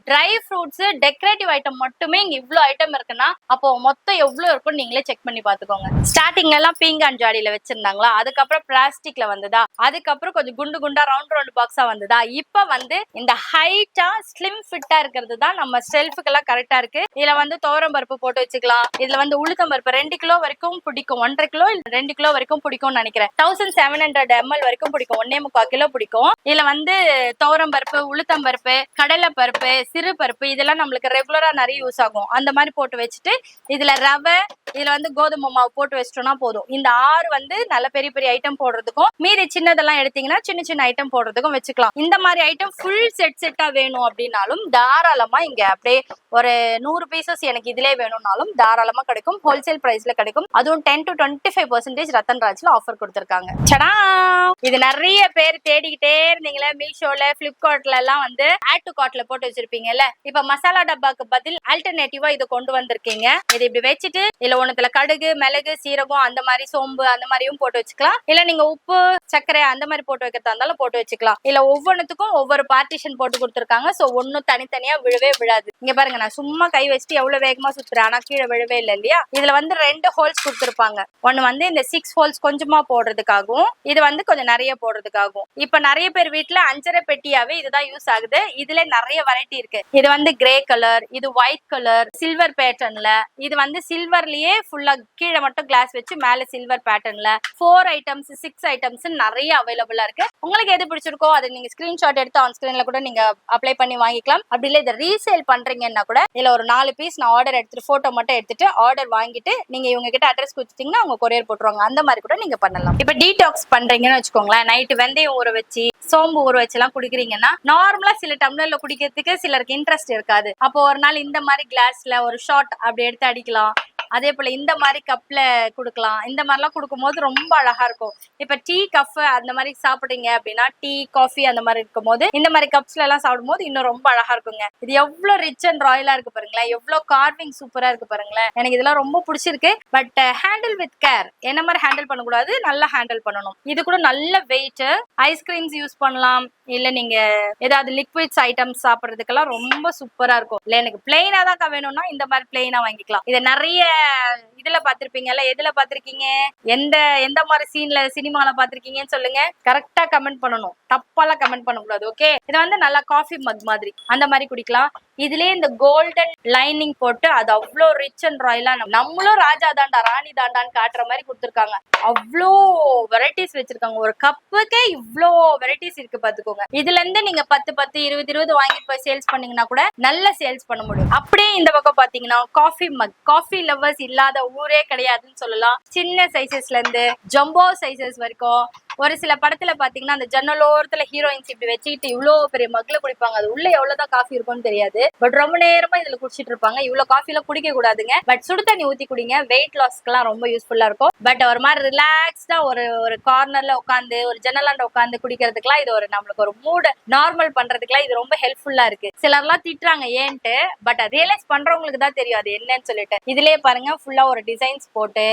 ட்ரை ஃப்ரூட்ஸ் டெக்கரேட்டிவ் ஐட்டம் மட்டுமே இங்க இவ்ளோ ஐட்டம் இருக்குன்னா அப்போ மொத்தம் எவ்வளவு இருக்கும் நீங்களே செக் பண்ணி பாத்துக்கோங்க. ஸ்டார்டிங்ல எல்லாம் பீங்கான் ஜாடியில வச்சிருந்தாங்களா, அதுக்கப்புறம் பிளாஸ்டிக்ல வந்ததா, அதுக்கப்புறம் கொஞ்சம் குண்டு குண்டா ரவுண்ட் பாக்ஸா வந்ததா, இப்ப வந்து இந்த ஹைட்டா ஸ்லிம் ஃபிட்டா இருக்கிறது தான் நம்ம ஷெல்ஃபுக்கு எல்லாம் கரெக்டா இருக்கு. இதுல வந்து துவரம் பருப்பு போட்டு வச்சுக்கலாம். இதுல வந்து உளுத்தம் பருப்பு 2 கிலோ வரைக்கும் பிடிக்கும், 1.5 கிலோ 2 கிலோ வரைக்கும் பிடிக்கும்னு நினைக்கிறேன். 1700 ml வரைக்கும் பிடிக்கும், 1.25 கிலோ பிடிக்கும். இதுல வந்து துவரம் பருப்பு, உளுத்தம் பருப்பு, கடலை பருப்பு, சிறு பருப்பு இதெல்லாம் நம்மளுக்கு ரெகுலரா நிறைய யூஸ் ஆகும். அந்த மாதிரி போட்டு வச்சுட்டு இதுல ரவை, இதுல வந்து கோதுமை மாவு போட்டு வச்சிட்டோம்னா போதும். இந்த 6 வந்து நல்ல பெரிய பெரிய ஐட்டம் போடுறதுக்கும், மீதி சின்னதெல்லாம் எடுத்தீங்கன்னா சின்ன சின்ன ஐட்டம் போடுறதுக்கும் வச்சுக்கலாம். இந்த மாதிரி ஐட்டம் ஃபுல் செட்டா வேணும் அப்படின்னாலும் தாராளமா இங்க அப்படியே ஒரு 100 பீசஸ் எனக்கு இதுல வேணும்னாலும் தாராளமா கிடைக்கும். ஹோல்சேல் பிரைஸ்ல கிடைக்கும். அதுவும் 10 to 25% ரத்தன் ராஜ்ல ஆஃபர் கொடுத்திருக்காங்க. சடா, இது நிறைய பேர் தேடிக்கிட்டே இருந்தீங்களே, மீஷோல, பிளிப்கார்ட்ல எல்லாம் வந்து ஆட் டு கார்ட்ல போட்டு வச்சிருப்பீங்கல்ல. இப்ப மசாலா டப்பாக்கு பதில் ஆல்டர்னேட்டிவா இதை கொண்டு வந்திருக்கீங்க. இது இப்படி வச்சுட்டு இதுல ஒண்ணுத்துல கடுகு, மிளகு, சீரகம் அந்த மாதிரி, சோம்பு அந்த மாதிரியும் போட்டு வச்சுக்கலாம். இல்ல நீங்க உப்பு, சர்க்கரை அந்த மாதிரி போட்டு வைக்கிறதா இருந்தாலும் போட்டு வச்சுக்கலாம். இல்ல ஒவ்வொன்றுத்துக்கும் ஒவ்வொரு பார்ட்டிஷன் போட்டு கொடுத்துருக்காங்க. சோ ஒன்னும் தனித்தனியா விழவே விழாது. இங்க பாருங்க, நான் சும்மா கை வச்சுட்டு எவ்வளவு வேகமா சுத்துறேன், ஆனா கீழே விழவே இல்லை இல்லையா. இதுல வந்து 2 ஹோல்ஸ் கொடுத்துருப்பாங்க. ஒண்ணு வந்து இந்த 6 ஹோல்ஸ் கொஞ்சமா போடுறதுக்காகவும், இது வந்து கொஞ்சம் நிறைய போடுறதுக்காகவும். இப்ப நிறைய பேர் வீட்டுல 5.5 பெட்டியாவே இதுதான் யூஸ் ஆகுது. இதுல நிறைய வெரைட்டி இருக்கு. இது வந்து கிரே கலர், இது ஒயிட் கலர், சில்வர் பேட்டர்ன்ல, இது வந்து சில்வர்லயே ஃபுல்லா கீழே மட்டும் கிளாஸ் வச்சு மேல சில்வர் பேட்டர்ன்ல 4 ஐட்டம்ஸ் 6 ஐட்டம்ஸ் நிறைய அவைலபிளா இருக்கு. உங்களுக்கு எது பிடிச்சிருக்கோ அதை நீங்க ஸ்கிரீன்ஷாட் எடுத்து ஆன் ஸ்கிரீன்ல கூட நீங்க அப்ளை பண்ணி வாங்கிக்கலாம். அப்படி இல்ல இதை ரீசேல் பண்றீங்கன்னா கூட இல்ல ஒரு 4 பீஸ் நான் ஆர்டர் எடுத்துட்டு போட்டோ மட்டும் எடுத்துட்டு ஆர்டர் வாங்கிட்டு நீங்க இவங்க கிட்ட அட்ரஸ் கொடுத்துட்டீங்கன்னா அவங்க கொரியர் போட்டுருவாங்க. அந்த மாதிரி கூட நீங்க பண்ணலாம். இப்ப டீடாக்ஸ் பண்றீங்கன்னு வச்சுக்கோங்களேன், நைட்டு வெந்தயம் ஊற வச்சு, சோம்பு ஊற வச்சு எல்லாம் குடிக்கிறீங்கன்னா நார்மலா சில டம்ளர்ல குடிக்கிறதுக்கு சிலருக்கு இன்ட்ரெஸ்ட் இருக்காது. அப்போ ஒரு நாள் இந்த மாதிரி கிளாஸ்ல ஒரு ஷாட் அப்படி எடுத்து அடிக்கலாம். அதே போல இந்த மாதிரி கப்ல குடுக்கலாம். இந்த மாதிரிலாம் கொடுக்கும்போது ரொம்ப அழகா இருக்கும். இப்ப டீ கப் அந்த மாதிரி சாப்பிடுறீங்க அப்படின்னா, டீ காஃபி அந்த மாதிரி இருக்கும்போது இந்த மாதிரி கப்ஸ்ல எல்லாம் சாப்பிடும்போது இன்னும் ரொம்ப அழகா இருக்குங்க. இது எவ்வளவு ரிச் அண்ட் ராயலா இருக்கு பாருங்களேன், எவ்வளவு கார்விங் சூப்பரா இருக்கு பாருங்களேன். எனக்கு இதெல்லாம் ரொம்ப பிடிச்சிருக்கு. But handle with care. என்ன மாதிரி ஹேண்டில் பண்ணக்கூடாது, நல்லா ஹேண்டில் பண்ணணும். இது கூட நல்ல வெயிட். ஐஸ்கிரீம்ஸ் யூஸ் பண்ணலாம், இல்ல நீங்க ஏதாவது லிக்விட்ஸ் ஐட்டம்ஸ் சாப்பிடுறதுக்கெல்லாம் ரொம்ப சூப்பரா இருக்கும். இல்ல எனக்கு பிளெயினா தான் வேணும்னா இந்த மாதிரி பிளெயினா வாங்கிக்கலாம். இதை நிறைய இதுல பாத்திருப்பீங்கல்ல, எதுல பாத்திருக்கீங்க, எந்த எந்த மாதிரி சீன்ல சினிமால பாத்திருக்கீங்கன்னு சொல்லுங்க. கரெக்டா கமெண்ட் பண்ணணும், தப்பாலாம் கமெண்ட் பண்ணக்கூடாது. ஓகே, இது வந்து நல்லா காஃபி மக் மாதிரி அந்த மாதிரி குடிக்கலாம். இதுலயே இந்த கோல்டன் லைனிங் போட்டு அது அவ்வளோ ரிச் அண்ட் ராயலா நம்மளும் ராஜா தாண்டா ராணி தாண்டான்னு காட்டுற மாதிரி கொடுத்துருக்காங்க. அவ்வளோ வெரைட்டிஸ் வச்சிருக்காங்க. ஒரு கப்புக்கே இவ்வளோ வெரைட்டிஸ் இருக்கு பாத்துக்கோங்க. இதுல இருந்து நீங்க 10 20 வாங்கி போய் சேல்ஸ் பண்ணீங்கன்னா கூட நல்ல சேல்ஸ் பண்ண முடியும். அப்படியே இந்த பக்கம் பாத்தீங்கன்னா காஃபி மக். காஃபி லவர்ஸ் இல்லாத ஊரே கிடையாதுன்னு சொல்லலாம். சின்ன சைசஸ்ல இருந்து ஜம்போ சைசஸ் வரைக்கும். ஒரு சில படத்துல பாத்தீங்கன்னா அந்த ஜன்னலோரத்துல ஹீரோயின்ஸ் இப்படி வச்சுக்கிட்டு இவ்வளவு பெரிய மக்ல குடிப்பாங்க. அது உள்ள எவ்வளவுதான் காஃபி இருக்கும்னு தெரியாது. பட் ரொம்ப நேரமா இதுல குடிச்சிட்டு இருப்பாங்க. இவ்வளவு காஃபி எல்லாம் குடிக்க கூடாதுங்க. பட் சுடு தண்ணி ஊத்தி குடிங்க, வெயிட் லாஸ்க்கு எல்லாம் ரொம்ப யூஸ்ஃபுல்லா இருக்கும். பட் ஒரு மாதிரி ரிலாக்ஸ்டா ஒரு கார்னர்ல உட்காந்து ஒரு ஜன்னலாண்ட உட்காந்து குடிக்கிறதுக்குலாம் இது ஒரு நம்மளுக்கு ஒரு மூட் நார்மல் பண்றதுக்குலாம் இது ரொம்ப ஹெல்ப்ஃபுல்லா இருக்கு. சிலர்லாம் திட்டுறாங்க ஏன்ட்டு, பட் ரியலைஸ் பண்றவங்களுக்கு தான் தெரியும் அது என்னன்னு சொல்லிட்டு. இதுலயே பாருங்க ஃபுல்லா ஒரு டிசைன்ஸ் போட்டு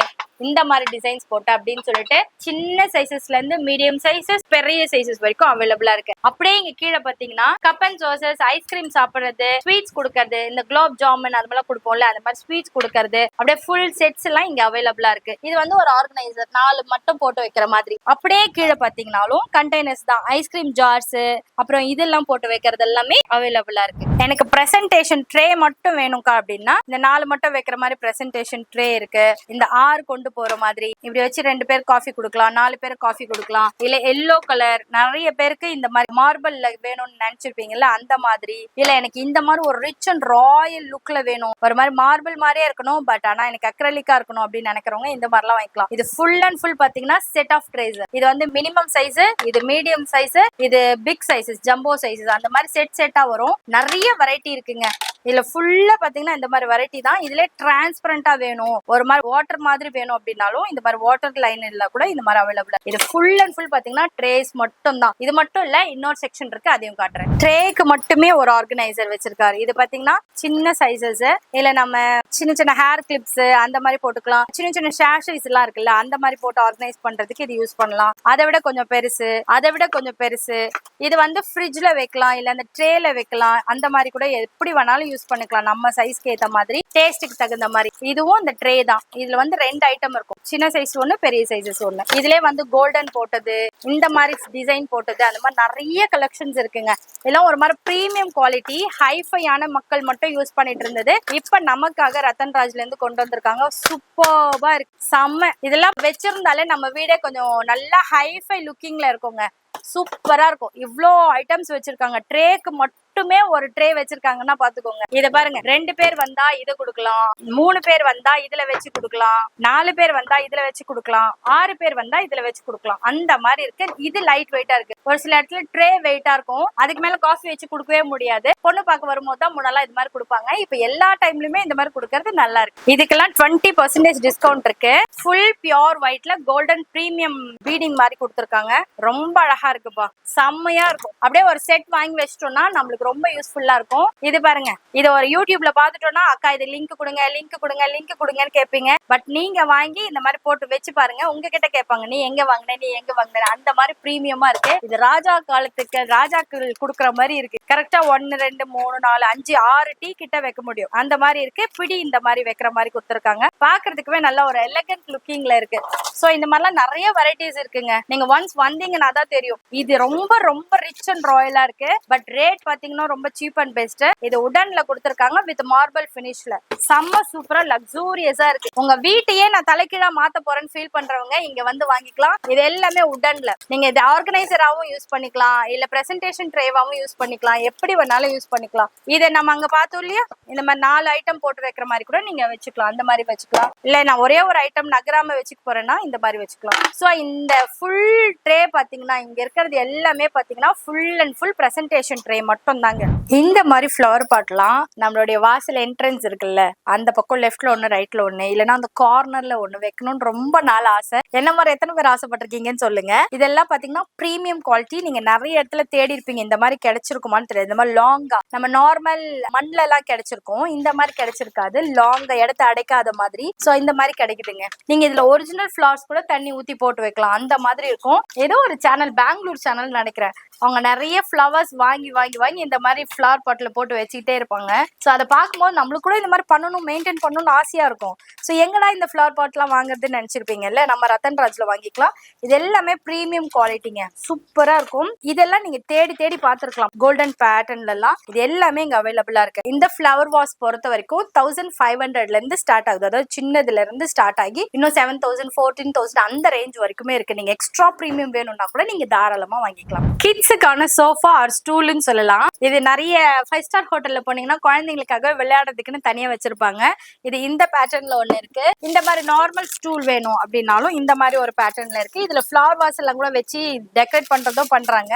இந்த மாதிரி டிசைன்ஸ் போட்டு அப்படின்னு சொல்லிட்டு சின்ன சைசஸ்ல இருந்து மீடியம் சைசஸ் பெரிய சைசஸ் வரைக்கும் அவைலபிளா இருக்கு. அப்படியே இங்க கீழே பாத்தீங்கன்னா கப் அண்ட் சோசஸ், ஐஸ்கிரீம் சாப்பிடுறது, ஸ்வீட்ஸ் கொடுக்கறது, இந்த குலோப் ஜாமுன் அது மாதிரி கொடுப்போம்ல அந்த மாதிரி ஸ்வீட்ஸ் கொடுக்கறது, அப்படியே ஃபுல் செட்ஸ் எல்லாம் இங்க அவைலபிளா இருக்கு. இது வந்து ஒரு ஆர்கனைசர் 4 மட்டும் போட்டு வைக்கிற மாதிரி. அப்படியே கீழே பாத்தீங்கன்னாலும் கண்டெய்னர்ஸ் தான், ஐஸ்கிரீம் ஜார்ஸ் அப்புறம் இதெல்லாம் போட்டு வைக்கிறது எல்லாமே அவைலபிளா இருக்கு. எனக்கு பிரசன்டேஷன் ட்ரே மட்டும் வேணும்க்கா அப்படின்னா இந்த 4 மட்டும் வைக்கிற மாதிரி பிரசன்டேஷன் ட்ரே இருக்கு. இந்த 6 கொண்டு போற மாதிரி இப்படி வச்சு 2 பேர் காஃபி கொடுக்கலாம், 4 பேர் காஃபி கொடுக்கலாம். இல்ல எல்லோ கலர் நிறைய பேருக்கு இந்த மாதிரி மார்பிள்ல வேணும்னு நினைச்சிருப்பீங்கல்ல அந்த மாதிரி. இல்ல எனக்கு இந்த மாதிரி ஒரு ரிச் அண்ட் ராயல் லுக்ல வேணும், ஒரு மாதிரி மார்பிள் மாதிரியே இருக்கணும் பட் ஆனா எனக்கு அக்ரலிக்கா இருக்கணும் அப்படின்னு நினைக்கிறவங்க இந்த மாதிரிலாம் வாங்கிக்கலாம். இது ஃபுல் அண்ட் ஃபுல் பாத்தீங்கன்னா செட் ஆஃப் ட்ரேஸ். இது வந்து மினிமம் சைஸ், இது மீடியம் சைஸ், இது பிக் சைசஸ், ஜம்போ சைசஸ் அந்த மாதிரி செட்டா வரும். நிறைய வெரைட்டி இருக்குங்க. இதுல ஃபுல்லா பாத்தீங்கன்னா இந்த மாதிரி வெரைட்டி தான். இதுல டிரான்ஸ்பரண்டா வேணும், ஒரு மாதிரி வாட்டர் மாதிரி வேணும் அப்படின்னாலும் இந்த மாதிரி வாட்டர் லைன் இல்ல கூட இந்த மாதிரி அவைலபிள். இது ஃபுல் அண்ட் ஃபுல் பாத்தீங்கன்னா ட்ரேஸ் மட்டும் தான். இது மட்டும் இல்ல, இன்னொரு செக்ஷன் இருக்கு, அதையும் காட்டுறேன். ட்ரேக்கு மட்டுமே ஒரு ஆர்கனைசர் வச்சிருக்காரு. இது பாத்தீங்கன்னா சின்ன சைசஸ், இல்ல நம்ம சின்ன சின்ன ஹேர் கிளிப்ஸ் அந்த மாதிரி போட்டுக்கலாம். சின்ன சின்ன ஷாஷஸ் எல்லாம் இருக்குல்ல அந்த மாதிரி போட்டு ஆர்கனைஸ் பண்றதுக்கு இது யூஸ் பண்ணலாம். அதை விட கொஞ்சம் பெருசு, அதை விட கொஞ்சம் பெருசு. இது வந்து ஃப்ரிட்ஜ்ல வைக்கலாம், இல்ல அந்த ட்ரேல வைக்கலாம். அந்த மாதிரி கூட எப்படி வேணாலும் யூஸ் பண்ணிக்கலாம், நம்ம சைஸ்க்கு ஏத்த மாதிரி, டேஸ்ட்டுக்கு தகுந்த மாதிரி. இதுவும் இந்த ட்ரே தான். இதுல வந்து 2 ஐட்டம் இருக்கும், சின்ன சைஸ் ஒண்ணு, பெரிய சைஸஸ் ஒண்ணு. இதுலயே வந்து கோல்டன் போட்டது, இந்த மாதிரி டிசைன் போட்டது, அந்த மாதிரி நிறைய கலெக்ஷன்ஸ் இருக்குங்க. இதெல்லாம் ஒரு மாதிரி பிரீமியம் குவாலிட்டி, ஹைஃபையான மக்கள் மட்டும் யூஸ் பண்ணிட்டு இருந்தது இப்ப நமக்காக ரத்தன் ராஜ்ல இருந்து கொண்டு வந்திருக்காங்க. சூப்பர்பா இருக்கு, செம்ம. இதெல்லாம் வச்சிருந்தாலே நம்ம வீடே கொஞ்சம் நல்லா ஹைஃபை லுக்கிங்ல இருக்குங்க, சூப்பரா இருக்கும். இவ்ளோ ஐட்டம்ஸ் வச்சிருக்காங்க. ட்ரேக்கு மட்டுமே ஒரு ட்ரே வச்சிருக்காங்கன்னா பாத்துக்கோங்க. இத பாருங்க, 2 பேர் வந்தா இதை கொடுக்கலாம், 3 பேர் வந்தா இதுல வச்சு கொடுக்கலாம், 4 பேர் வந்தா இதுல வச்சு கொடுக்கலாம், 6 பேர் வந்தா இதுல வச்சு கொடுக்கலாம். அந்த மாதிரி இருக்கு. இது லைட் வெயிட்டா இருக்கு. ஒரு சில இடத்துல ட்ரே வெயிட்டா இருக்கும், அதுக்கு மேல காஃபி வச்சு கொடுக்கவே முடியாது. பொண்ணு பார்க்க வரும்போது தான் முன்னெல்லாம் இது மாதிரி கொடுப்பாங்க. இப்ப எல்லா டைம்லயுமே இந்த மாதிரி கொடுக்கறது நல்லா இருக்கு. இதுக்கெல்லாம் 20% டிஸ்கவுண்ட் இருக்கு. ஃபுல் பியோர் ஒயிட்ல கோல்டன் பிரீமியம் பீடிங் மாதிரி கொடுத்துருக்காங்க. ரொம்ப அழகா இருக்குப்பா, செம்மையா இருக்கும். அப்படியே ஒரு செட் வாங்கி வச்சிட்டோம்னா நம்மளுக்கு ரொம்ப யூஸ்ஃபுல்லா இருக்கும். இது பாருங்க, இது ஒரு யூடியூப்ல பாத்துட்டோம்னா அக்கா இது லிங்க் கொடுங்க, லிங்க் கொடுங்க, லிங்க் கொடுங்கன்னு கேட்பீங்க. பட் நீங்க வாங்கி இந்த மாதிரி போட்டு வச்சு பாருங்க, உங்ககிட்ட கேட்பாங்க நீ எங்க வாங்கின, நீ எங்க வாங்கின. அந்த மாதிரி பிரீமியமா இருக்கு. இது ராஜா காலத்துக்கு ராஜாக்கு கொடுக்குற மாதிரி இருக்கு. கரெக்டா 1 2 3 4 5 6 டீ கிட்ட வைக்க முடியும், அந்த மாதிரி இருக்கு. பிடி இந்த மாதிரி வைக்கிற மாதிரி கொடுத்துருக்காங்க. பாக்குறதுக்குமே நல்ல ஒரு எலகன்ட் லுக்கிங்ல இருக்கு. சோ இந்த மாதிரிலாம் நிறைய வெரைட்டிஸ் இருக்குங்க. நீங்க ஒன்ஸ் வந்தீங்கன்னா தான் தெரியும். இது ரொம்ப ரொம்ப ரிச் அண்ட் ராயலா இருக்கு. பட் ரேட் பாத்தீங்கன்னா ரொம்ப சீப் அண்ட் பெஸ்ட். இது உடன்ல கொடுத்திருக்காங்க வித் மார்பிள் பினிஷ்ல. செம்ம சூப்பரா லக்ஸூரியஸா இருக்கு. உங்க வீட்டையே நான் தலைகீழா மாத்த போறேன்னு ஃபீல் பண்றவங்க இங்க வந்து வாங்கிக்கலாம். இது எல்லாமே உடன்ல. நீங்க இது ஆர்கனைசராவும் யூஸ் பண்ணிக்கலாம், இல்ல பிரசன்டேஷன் ட்ரேவாவும் யூஸ் பண்ணிக்கலாம், எப்படி வேணாலும் யூஸ் பண்ணிக்கலாம். இதை நம்ம அங்க பார்த்தோம் இல்லையா, இந்த மாதிரி 4 ஐட்டம் போட்டு வைக்கிற மாதிரி கூட நீங்க வச்சுக்கலாம். அந்த மாதிரி வச்சுக்கலாம். இல்ல நான் ஒரே ஒரு ஐட்டம் நகராம வச்சுக்க போறேன்னா இந்த மாதிரி வச்சுக்கலாம். சோ இந்த ஃபுல் ட்ரே பாத்தீங்கன்னா இங்க இருக்கிறது எல்லாமே பாத்தீங்கன்னா full and full presentation tray மட்டும் விஷயம் தாங்க. இந்த மாதிரி ஃப்ளவர் பாட்லாம் நம்மளுடைய வாசல் என்ட்ரன்ஸ் இருக்குல்ல, அந்த பக்கம் லெஃப்ட்ல ஒண்ணு ரைட்ல ஒண்ணு இல்லைன்னா அந்த கார்னர்ல ஒண்ணு வைக்கணும்னு ரொம்ப நாள் ஆசை. என்ன மாதிரி எத்தனை பேர் ஆசைப்பட்டிருக்கீங்கன்னு சொல்லுங்க. இதெல்லாம் பாத்தீங்கன்னா பிரீமியம் குவாலிட்டி. நீங்க நிறைய இடத்துல தேடி இருப்பீங்க, இந்த மாதிரி கிடைச்சிருக்குமான்னு தெரியாது. இந்த மாதிரி லாங்கா நம்ம நார்மல் மண்ல எல்லாம் கிடைச்சிருக்கும், இந்த மாதிரி கிடைச்சிருக்காது. லாங்கா இடத்த அடைக்காத மாதிரி. சோ இந்த மாதிரி கிடைக்குதுங்க. நீங்க இதுல ஒரிஜினல் ஃபிளவர்ஸ் கூட தண்ணி ஊத்தி போட்டு வைக்கலாம், அந்த மாதிரி இருக்கும். ஏதோ ஒரு சேனல், பெங்களூர் சேனல் நினைக்கிறேன், அவங்க நிறைய ஃபிளவர்ஸ் வாங்கி வாங்கி வாங்கி இந்த மாதிரி ஃபிளவர் பாட்ல போட்டு வச்சுக்கிட்டே இருப்பாங்க. ஸோ அதை பார்க்கும்போது நம்மளுக்கு கூட இந்த மாதிரி பண்ணணும், மெயின்டைன் பண்ணணும்னு ஆசையா இருக்கும். ஸோ எங்கடா இந்த ஃபிளவர் பாட்லாம் வாங்குறதுன்னு நினைச்சிருப்பீங்கல்ல, நம்ம ரத்தன் ராஜ்ல வாங்கிக்கலாம். இது எல்லாமே பிரீமியம் குவாலிட்டிங்க, சூப்பரா இருக்கும். இதெல்லாம் நீங்க தேடி தேடி பார்த்துருக்கலாம் கோல்டன் பேட்டர்ன்ல எல்லாம். இது எல்லாமே இங்க அவைலபிளா இருக்கு. இந்த ஃபிளவர் வாஸ் பொறுத்த வரைக்கும் 1500ல இருந்து ஸ்டார்ட் ஆகுது. அதாவது சின்னதுல இருந்து ஸ்டார்ட் ஆகி இன்னும் 7000 14,000 அந்த ரேஞ்ச் வரைக்குமே இருக்கு. நீங்க எக்ஸ்ட்ரா பிரீமியம் வேணும்னா கூட நீங்க தாராளமா வாங்கிக்கலாம். கிட்ஸுக்கான சோஃபா ஆர் ஸ்டூல்னு சொல்லலாம். இது நிறைய 5 ஸ்டார் ஹோட்டல்ல போனீங்கன்னா குழந்தைங்களுக்காக விளையாடுறதுக்குன்னு தனியா வச்சிருப்பாங்க. இது இந்த பேட்டர்ன்ல ஒண்ணு இருக்கு. இந்த மாதிரி நார்மல் ஸ்டூல் வேணும் அப்படின்னாலும் இந்த மாதிரி ஒரு பேட்டர்ன்ல இருக்கு. இதுல ஃபிளவர் வாஸ் எல்லாம் கூட வச்சு டெக்கரேட் பண்றதும் பண்றாங்க.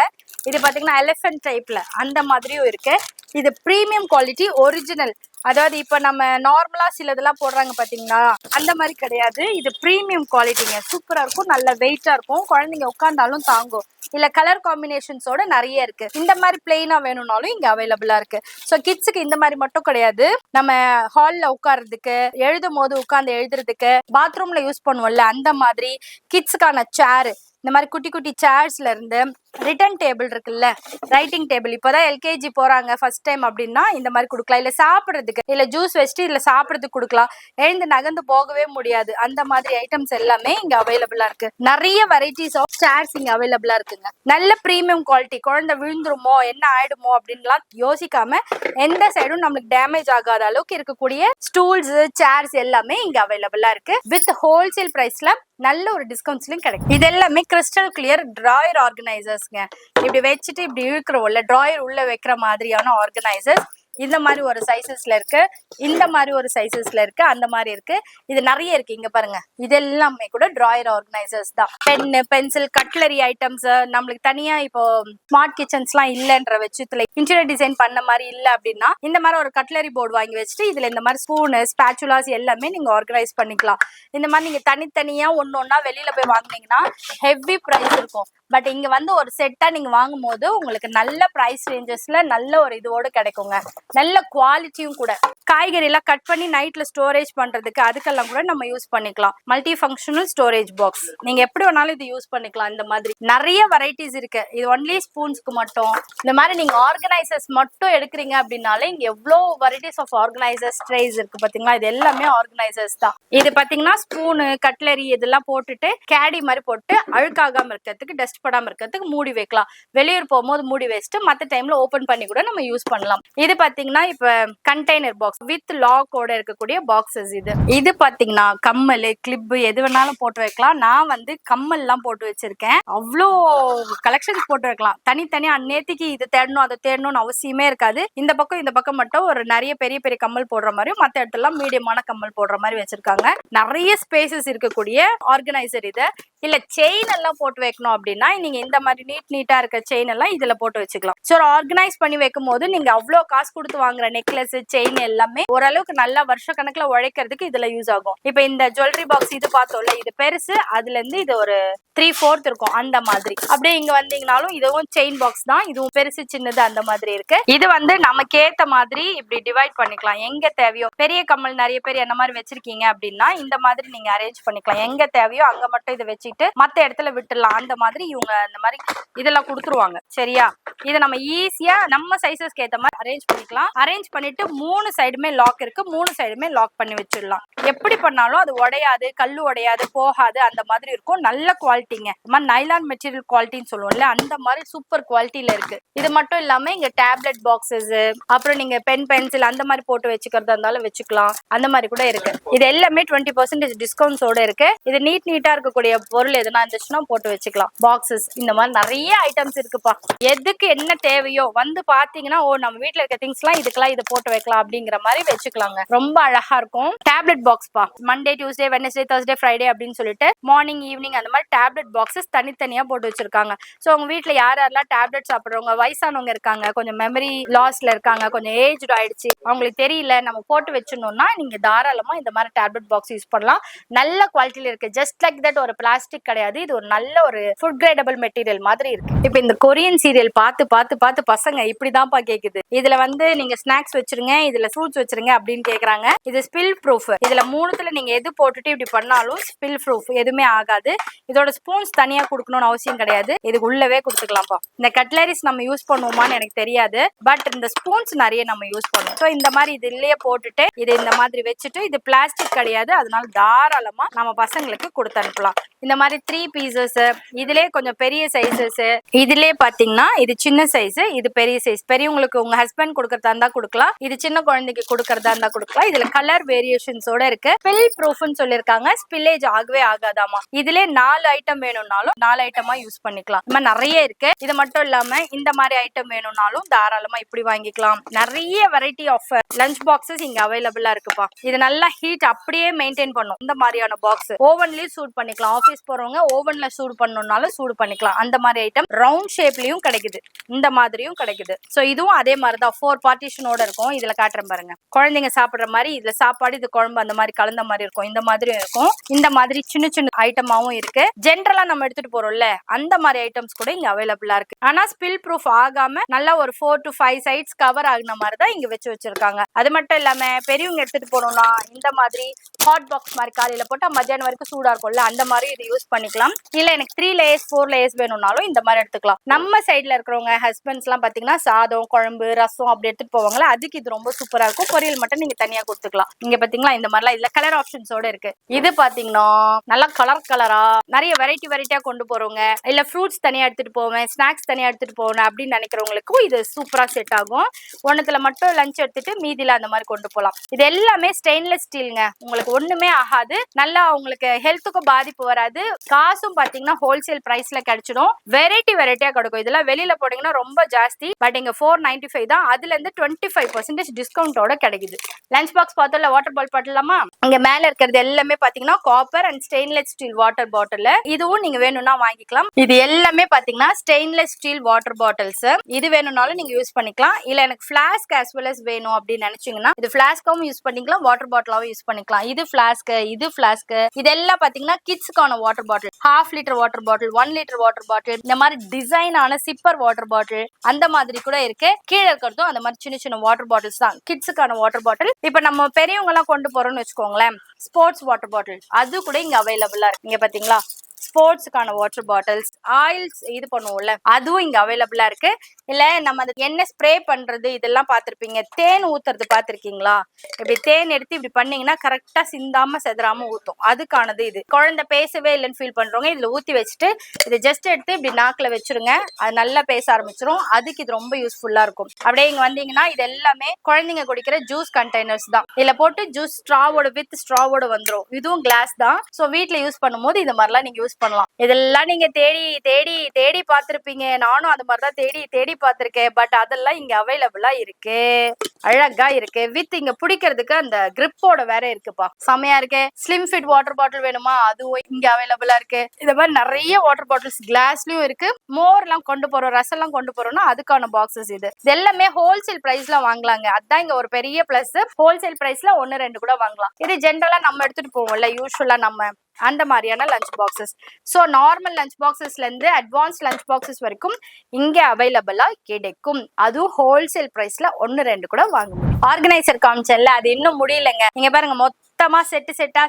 இது பாத்தீங்கன்னா எலிஃபென்ட் டைப்ல அந்த மாதிரியும் இருக்கு. இது பிரீமியம் குவாலிட்டி, ஒரிஜினல். அதாவது இப்ப நம்ம நார்மலா சிலதெல்லாம் போடுறாங்க பாத்தீங்களா, அந்த மாதிரி கிடையாது. இது பிரீமியம் குவாலிட்டிங்க, சூப்பரா இருக்கும், நல்ல வெயிட்டா இருக்கும், குழந்தைங்க உட்கார்ந்தாலும் தாங்கும். இல்ல கலர் காம்பினேஷன்ஸோட நிறைய இருக்கு. இந்த மாதிரி பிளெயினா வேணும்னாலும் இங்க அவைலபிளா இருக்கு. ஸோ கிட்ஸுக்கு இந்த மாதிரி மட்டும் கிடையாது, நம்ம ஹால்ல உட்கார்றதுக்கு, எழுதும் போது உட்கார்ந்து எழுதுறதுக்கு, பாத்ரூம்ல யூஸ் பண்ணுவோம்ல அந்த மாதிரி கிட்ஸுக்கான சேர், இந்த மாதிரி குட்டி குட்டி சேர்ஸ்ல இருந்து ரிட்டன் டேபிள் இருக்குல்ல, ரைட்டிங் டேபிள். இப்போதான் எல்கேஜி போறாங்க ஃபர்ஸ்ட் டைம் அப்படின்னா இந்த மாதிரி கொடுக்கலாம். இல்ல சாப்பிட்றதுக்கு, இல்ல ஜூஸ் வச்சுட்டு இல்ல சாப்பிட்றதுக்கு கொடுக்கலாம். எழுந்து நகர்ந்து போகவே முடியாது, அந்த மாதிரி ஐட்டம்ஸ் எல்லாமே இங்க அவைலபிளா இருக்கு. நிறைய வெரைட்டிஸ் ஆஃப் சேர்ஸ் இங்க அவைலபிளா இருக்குங்க. நல்ல பிரீமியம் குவாலிட்டி. குழந்தை விழுந்துருமோ என்ன ஆயிடுமோ அப்படின்லாம் யோசிக்காம எந்த சைடும் நம்மளுக்கு டேமேஜ் ஆகாத அளவுக்கு இருக்கக்கூடிய ஸ்டூல்ஸ், சேர்ஸ் எல்லாமே இங்க அவைலபிளா இருக்கு. வித் ஹோல்சேல் பிரைஸ்ல நல்ல ஒரு டிஸ்கவுண்ட்ஸ்லயும் கிடைக்கும். இது எல்லாமே கிறிஸ்டல் கிளியர் டிராயர் ஆர்கனைசர்ஸ்ங்க. இப்படி வச்சுட்டு இப்படி இழுக்கிறோம்ல, டிராயர் உள்ள வைக்கிற மாதிரியான ஆர்கனைசர்ஸ். இந்த மாதிரி ஒரு சைசஸ்ல இருக்கு, இந்த மாதிரி ஒரு சைசஸ்ல இருக்கு, அந்த மாதிரி இருக்கு. இது நிறைய இருக்கு. இங்க பாருங்க, இது எல்லாமே கூட டிராயர் ஆர்கனைசர்ஸ் தான். Pen, pencil, cutlery items. நம்மளுக்கு தனியா இப்போ ஸ்மார்ட் கிச்சன்ஸ் எல்லாம் இல்லன்ற வச்சுல இன்டீரியர் டிசைன் பண்ண மாதிரி இல்ல அப்படின்னா இந்த மாதிரி ஒரு கட்லரி போர்டு வாங்கி வச்சுட்டு இதுல இந்த மாதிரி ஸ்பூனு, ஸ்பேச்சுலாஸ் எல்லாமே நீங்க ஆர்கனைஸ் பண்ணிக்கலாம். இந்த மாதிரி நீங்க தனித்தனியா ஒன்னொன்னா வெளியில போய் வாங்கினீங்கன்னா ஹெவி பிரைஸ் இருக்கும். பட் இங்க வந்து ஒரு செட்டா நீங்க வாங்கும் போது உங்களுக்கு நல்ல பிரைஸ் ரேஞ்சஸ்ல நல்ல ஒரு இதோட கிடைக்குங்க, நல்ல குவாலிட்டியும் கூட. காய்கறி எல்லாம் கட் பண்ணி நைட்ல ஸ்டோரேஜ் பண்றதுக்கு அதுக்கெல்லாம் கூட நம்ம யூஸ் பண்ணிக்கலாம். மல்டி ஃபங்க்ஷனல் ஸ்டோரேஜ் பாக்ஸ், நீங்க எப்படி வேணாலும் இது யூஸ் பண்ணிக்கலாம். இந்த மாதிரி நிறைய வெரைட்டிஸ் இருக்கு. இது ஒன்லி ஸ்பூன்ஸ்க்கு மட்டும். இந்த மாதிரி நீங்க ஆர்கனைசர்ஸ் மட்டும் எடுக்கிறீங்க அப்படின்னாலே இங்க எவ்வளவு வெரைட்டிஸ் ஆஃப் ஆர்கனைசர்ஸ், ட்ரேஸ் இருக்கு பாத்தீங்களா. இது எல்லாமே ஆர்கனைசர்ஸ் தான். இது பாத்தீங்கன்னா ஸ்பூனு, கட்லரி இதெல்லாம் போட்டுட்டு கேடி மாதிரி போட்டு அழுக்காகாம இருக்கிறதுக்கு, டஸ்ட் படாம இருக்கிறதுக்கு மூடி வைக்கலாம். வெளியூர் போகும்போது மூடி வச்சுட்டு மற்ற டைம்ல ஓபன் பண்ணி கூட நம்ம யூஸ் பண்ணலாம். இது பாத்தீங்கன்னா இப்ப கண்டெய்னர் பாக்ஸ் வித் லாக்கோட இருக்கக்கூடிய பாக்ஸஸ். இது பாத்தீங்கன்னா கம்மல், கிளிப் எது வேணாலும் போட்டு வைக்கலாம். நான் வந்து கம்மல் எல்லாம் போட்டு வச்சிருக்கேன். அவ்வளோ கலெக்ஷன்ஸ் போட்டு வைக்கலாம். தனித்தனியா அந்நேத்திக்கு இது தேடணும் அதை தேடணும்னு அவசியமே இருக்காது. இந்த பக்கம் மட்டும் ஒரு நிறைய பெரிய பெரிய கம்மல் போடுற மாதிரி, மற்ற இடத்துல மீடியமான கம்மல் போடுற மாதிரி வச்சிருக்காங்க. நிறைய ஸ்பேசஸ் இருக்கக்கூடிய ஆர்கனைசர் இது. இல்ல செயின் எல்லாம் போட்டு வைக்கணும் அப்படின்னா நீங்க இந்த மாதிரி நீட்டா இருக்க செயின் எல்லாம் இதுல போட்டு வச்சுக்கலாம். ஸோ ஆர்கனைஸ் பண்ணி வைக்கும் போது நீங்க அவ்வளவு காசு கொடுத்து வாங்குற நெக்லஸ், செயின் எல்லாமே ஓரளவுக்கு நல்லா வருஷ கணக்குல உழைக்கிறதுக்கு இதுல யூஸ் ஆகும். இப்ப இந்த ஜுவல்லரி பாக்ஸ் இது பார்த்தோம்ல, இது பெருசு, அதுல இருந்து இது ஒரு 3/4 இருக்கும் அந்த மாதிரி. அப்படியே இங்க வந்தீங்கனாலும் இதுவும் செயின் பாக்ஸ் தான். இதுவும் பெருசு சின்னது அந்த மாதிரி இருக்கு. இது வந்து நமக்கு ஏத்த மாதிரி இப்படி டிவைட் பண்ணிக்கலாம். எங்க தேவையோ, பெரிய கம்மல் நிறைய பேர் என்ன மாதிரி வச்சிருக்கீங்க அப்படின்னா இந்த மாதிரி நீங்க அரேஞ்ச் பண்ணிக்கலாம். எங்க தேவையோ அங்க மட்டும் இதை வச்சுட்டு மத்த இடத்துல விட்டுடலாம். அந்த மாதிரி இவங்க இந்த மாதிரி இதெல்லாம் கொடுத்துருவாங்க. சரியா, இதை நம்ம ஈஸியா நம்ம சைசஸ்க்கு ஏத்த மாதிரி அரேஞ்ச் பண்ணிக்கலாம். அரேஞ்ச் பண்ணிட்டு 3 சைடுமே லாக் இருக்கு, 3 சைடுமே லாக் பண்ணி வச்சிடலாம். எப்படி பண்ணாலும் அது உடையாது, கல்லு உடையாது, போகாது, அந்த மாதிரி இருக்கும். நல்ல குவாலிட்டிங்க. நைலான் மெட்டீரியல் குவாலிட்டின்னு சொல்லுவோம்ல, அந்த மாதிரி சூப்பர் குவாலிட்டியில இருக்கு. இது மட்டும் இல்லாம இங்க டேப்லெட் பாக்ஸஸ், அப்புறம் நீங்க பென், பென்சில் அந்த மாதிரி போட்டு வச்சுக்கிறதா இருந்தாலும் வச்சுக்கலாம். அந்த மாதிரி கூட இருக்கு. இது எல்லாமே 20% டிஸ்கவுண்ட்ஸோட இருக்கு. இது நீட்டா இருக்கக்கூடிய பொருள் எதுனா இருந்துச்சுன்னா போட்டு வச்சுக்கலாம். பாக்ஸஸ் இந்த மாதிரி நிறைய ஐட்டம்ஸ் இருக்குப்பா. எதுக்கு என்ன தேவையோ வந்து பாத்தீங்கன்னா, ஓ நம்ம வீட்டுல இருக்க திங்ஸ் பாக்ஸ்லாம் இதுக்கெல்லாம் இது போட்டு வைக்கலாம் அப்படிங்கிற மாதிரி வச்சுக்கலாங்க. ரொம்ப அழகா இருக்கும். டேப்லெட் பாக்ஸ் பா, Monday Tuesday Wednesday Thursday Friday அப்படின்னு சொல்லிட்டு மார்னிங் ஈவினிங் அந்த மாதிரி டேப்லெட் பாக்ஸஸ் தனித்தனியா போட்டு வச்சிருக்காங்க. ஸோ உங்க வீட்டுல யார் யாரெல்லாம் டேப்லெட் சாப்பிடுறவங்க, வயசானவங்க இருக்காங்க, கொஞ்சம் மெமரி லாஸ்ல இருக்காங்க, கொஞ்சம் ஏஜ் ஆயிடுச்சு, அவங்களுக்கு தெரியல நம்ம போட்டு வச்சிடணும்னா நீங்க தாராளமா இந்த மாதிரி டேப்லெட் பாக்ஸ் யூஸ் பண்ணலாம். நல்ல குவாலிட்டியில இருக்கு. ஜஸ்ட் லைக் தட், ஒரு பிளாஸ்டிக் கிடையாது, இது ஒரு நல்ல ஒரு ஃபுட் கிரேடபிள் மெட்டீரியல் மாதிரி இருக்கு. இப்போ இந்த கொரியன் சீரியல் பார்த்து பார்த்து பார்த்து பசங்க இப்படிதான்ப்பா கேக்குது. இதுல வந்து நீங்க ஸ்நாக்ஸ் வச்சிருங்க, இதுல ஃப்ரூட்ஸ் வச்சிருங்க அப்படின்னு கேக்குறாங்க. இது ஸ்பில் ப்ரூஃப். இதுல மூணுத்துல நீங்க எது போட்டுட்டு இப்படி பண்ணாலும் ஸ்பில் ப்ரூஃப், எதுவுமே ஆகாது. இதோட ஸ்பூன்ஸ் தனியா கொடுக்கணும்னு அவசியம் கிடையாது, இது உள்ளவே கொடுத்துக்கலாம்ப்பா. இந்த கட்லரிஸ் நம்ம யூஸ் பண்ணுவோமான்னு எனக்கு தெரியாது, பட் இந்த ஸ்பூன்ஸ் நிறைய நம்ம யூஸ் பண்ணுவோம். ஸோ இந்த மாதிரி இது இல்லையே போட்டுட்டு இது இந்த மாதிரி வச்சுட்டு, இது பிளாஸ்டிக் கிடையாது, அதனால தாராளமா நம்ம பசங்களுக்கு கொடுத்து அனுப்பலாம். இந்த மாதிரி 3 பீசஸ், இதுலயே கொஞ்சம் பெரிய சைசஸ், இதுலயே பாத்தீங்கன்னா இது சின்ன சைஸ், இது பெரிய சைஸ். பெரியவங்களுக்கு உங்க ஹஸ்பண்ட் கொடுக்கறதா இருந்தா கொடுக்கலாம், இது சின்ன குழந்தைக்கு கொடுக்கறதா இருந்தா கொடுக்கலாம். இதுல கலர் வேரியேஷன்ஸோட இருக்கு. ஸ்பில் ப்ரூஃப்னு சொல்லிருக்காங்க, ஸ்பில்லேஜ் ஆகவே ஆகாதாமா. இதுல 4 ஐட்டம் வேணும்னாலும் 4 ஐட்டமா யூஸ் பண்ணிக்கலாம். இந்த மாதிரி நிறைய இருக்கு. இது மட்டும் இல்லாம இந்த மாதிரி ஐட்டம் வேணும்னாலும் தாராளமா இப்படி வாங்கிக்கலாம். நிறைய வெரைட்டி ஆஃப் லஞ்ச் பாக்ஸஸ் இங்க அவைலபிளா இருக்குப்பா. இது நல்லா ஹீட் அப்படியே மெயின்டைன் பண்ணும். இந்த மாதிரியான பாக்ஸ் ஓவன்லயும் சூட் பண்ணிக்கலாம். ஆபீஸ் போறவங்க ஓவன்ல சூடு பண்ணணும்னாலும் சூடு பண்ணிக்கலாம். அந்த மாதிரி ஐட்டம் ரவுண்ட் ஷேப்லயும் கிடைக்குது, இந்த மாதிரியும் கிடைக்குது. சோ இதுவும் அதே மாதிரிதான் 4 பார்ட்டிஷனோட இருக்கும். இதுல காட்டுறேன் பாருங்க, குழந்தைங்க சாப்பிடுற மாதிரி இதுல சாப்பாடு, இது குழம்பு அந்த மாதிரி கலந்த மாதிரி இருக்கும். இந்த மாதிரியும் இருக்கும். இந்த மாதிரி சின்ன சின்ன ஐட்டமாவும் இருக்கு. ஜென்ரலா நம்ம எடுத்துட்டு போறோம்ல அந்த மாதிரி ஐட்டம்ஸ் கூட இங்க அவைலபிளா இருக்கு. ஆனா ஸ்பில் ப்ரூஃப் ஆகாம நல்லா ஒரு 4 to 5 சைட்ஸ் கவர் ஆகுன மாதிரி தான் இங்க வச்சிருக்காங்க. அது மட்டும் இல்லாம பெரியவங்க எடுத்துட்டு போறோம்னா இந்த மாதிரி ஹாட் பாக்ஸ் மாதிரி காலையில போட்டா மத்தியானம் வரைக்கும் சூடா இருக்கும்ல, அந்த மாதிரி இது யூஸ் பண்ணிக்கலாம். இல்ல எனக்கு 3 லேயர்ஸ் 4 லேயர்ஸ் வேணும்னாலும் இந்த மாதிரி எடுத்துக்கலாம். நம்ம சைட்ல இருக்கிறவங்க ஹஸ்பண்ட்ஸ் எல்லாம் பாத்தீங்கன்னா சாதம், குழம்பு, ரசம் அப்படி எடுத்துட்டு போவாங்களா, அதுக்கு இது ரொம்ப சூப்பரா இருக்கும். பொரியல் மட்டும் நீங்க தனியா கொடுத்துக்கலாம். இங்க பாத்தீங்களா இந்த மாதிரிலாம் இதுல கலர் ஆப்ஷன்ஸோட இருக்கு. இது பாத்தீங்கன்னா நல்லா கலரா நிறைய வெரைட்டியா கொண்டு போறவங்க, இல்ல ஃப்ரூட்ஸ் தனியா எடுத்துட்டு போவேன், ஸ்நாக்ஸ் தனியா எடுத்துட்டு போவேன் அப்படின்னு நினைக்கிறவங்களுக்கும் இது சூப்பரா செட் ஆகும். ஒன்னத்துல மட்டும் லஞ்ச் எடுத்துட்டு மீதில அந்த மாதிரி கொண்டு போகலாம். இது எல்லாமே ஸ்டெயின்லெஸ் ஸ்டீல்ங்க, உங்களுக்கு ஒண்ணுமே ஆகாது. நல்லா உங்களுக்கு ஹெல்த்துக்கும் பாதிப்பு வராது. காசும் பாத்தீங்கன்னா ஹோல்சேல் பிரைஸ்ல கிடைச்சிடும். வெரைட்டியா கிடைக்கும். இதெல்லாம் வெளியில போனீங்கன்னா ரொம்ப ஜாஸ்தி, பட் இங்க 495 தான். அதுல இருந்து 25% டிஸ்கவுண்டோட கிடைக்குது. லஞ்ச் பாக்ஸ் பார்த்தோம்ல, வாட்டர் பாட்டில் பாட்டலாமா, இங்க மேல இருக்கிறது எல்லாமே பாத்தீங்கன்னா copper and stainless steel water bottle. இதுவும் நீங்க வேணும்னா வாங்கிக்கலாம். இது எல்லாமே பாத்தீங்கன்னா ஸ்டெயின்லெஸ் ஸ்டீல் வாட்டர் பாட்டில்ஸ். இது வேணும்னாலும் நீங்க யூஸ் பண்ணிக்கலாம். இல்ல எனக்கு ஃபிளாஸ்க் as well as வேணும் அப்படின்னு நினைச்சீங்கன்னா இது ஃபிளாஸ்காவும் யூஸ் பண்ணிக்கலாம், வாட்டர் பாட்டிலாவும் யூஸ் பண்ணிக்கலாம். இது ஃபிளாஸ்க், இது ஃபிளாஸ்க். இதெல்லாம் பாத்தீங்கன்னா கிட்ஸ்க்கான water bottle, 1/2 litre water bottle, 1 litre water bottle, இந்த மாதிரி டிசைன் ஆன சிப்பர் வாட்டர் பாட்டில் அந்த மாதிரி கூட இருக்கு. கீழே இருக்கிறதும் அந்த மாதிரி சின்ன சின்ன வாட்டர் பாட்டில்ஸ் தான், கிட்ஸுக்கான வாட்டர் பாட்டில். இப்ப நம்ம பெரியவங்க எல்லாம் கொண்டு போறோம்னு வச்சுக்கோங்களேன், ஸ்போர்ட்ஸ் வாட்டர் பாட்டில் அது கூட இங்க அவைலபிளா இருக்கு. இங்க பாத்தீங்களா ஸ்போர்ட்ஸ்க்கான வாட்டர் பாட்டில்ஸ், ஆயில்ஸ் இது பண்ணுவோம்ல அதுவும் இங்க அவைலபிளா இருக்கு. இல்ல நம்ம அந்த எண்ணெய் ஸ்ப்ரே பண்றது இதெல்லாம் பாத்திருப்பீங்க, தேன் ஊத்துறது பாத்திருக்கீங்களா, இப்படி தேன் எடுத்து இப்படி பண்ணீங்கன்னா கரெக்டா சிந்தாம செதறாம ஊத்தும், அதுக்கானது இது. குழந்தை பேசவே இல்லைன்னு ஃபீல் பண்றவங்க இதுல ஊத்தி வச்சுட்டு இதை ஜஸ்ட் எடுத்து இப்படி நாக்குல வச்சிருங்க, அது நல்லா பேச ஆரம்பிச்சிரும். அதுக்கு இது ரொம்ப யூஸ்ஃபுல்லா இருக்கும். அப்படியே இங்க வந்தீங்கன்னா இது எல்லாமே குழந்தைங்க குடிக்கிற ஜூஸ் கண்டெய்னர்ஸ் தான். இதுல போட்டு ஜூஸ் ஸ்ட்ராவோட வித் ஸ்ட்ராவோட வந்துரும். இதுவும் கிளாஸ் தான். சோ வீட்டுல யூஸ் பண்ணும்போது இந்த மாதிரிலாம் நீங்க யூஸ் பண்ணலாம். இதெல்லாம் நீங்க தேடி தேடி தேடி பார்த்திருப்பீங்க, நானும் அந்த மாதிரிதான் தேடி தேடி பார்த்திருக்கேன். பட் அதெல்லாம் இங்க அவைலபிளா இருக்கு, அழகா இருக்கு. வித் இங்க பிடிக்கிறதுக்கு அந்த கிரிப்போட வேற இருக்குப்பா, செமையா இருக்கு. ஸ்லிம் ஃபிட் வாட்டர் பாட்டில் வேணுமா அதுவும் இங்க அவைலபிளா இருக்கு. இந்த மாதிரி நிறைய வாட்டர் பாட்டில்ஸ் கிளாஸ்லயும் இருக்கு. மோர் எல்லாம் கொண்டு போறோம், ரசம் எல்லாம் கொண்டு போறோம்னா அதுக்கான பாக்ஸஸ் இது எல்லாமே ஹோல்சேல் பிரைஸ்ல வாங்கலாங்க. அதான் இங்க ஒரு பெரிய பிளஸ். ஹோல்சேல் பிரைஸ்ல 1 2 கூட வாங்கலாம். இது ஜென்ரலா நம்ம எடுத்துட்டு போவோம்ல யூஸ்வலா நம்ம அந்த மாதிரியான lunch boxes. So normal lunch பாக்ஸஸ்ல இருந்து அட்வான்ஸ் லஞ்ச் பாக்ஸஸ் வரைக்கும் இங்க அவைலபிளா கிடைக்கும். அதுவும் ஹோல்சேல் பிரைஸ்ல 1 2 கூட வாங்க முடியும். ஆர்கனைசர் காமிச்சல்ல, அது இன்னும் முடியலங்க. நீங்க பாருங்க மொத்தமா செட்டா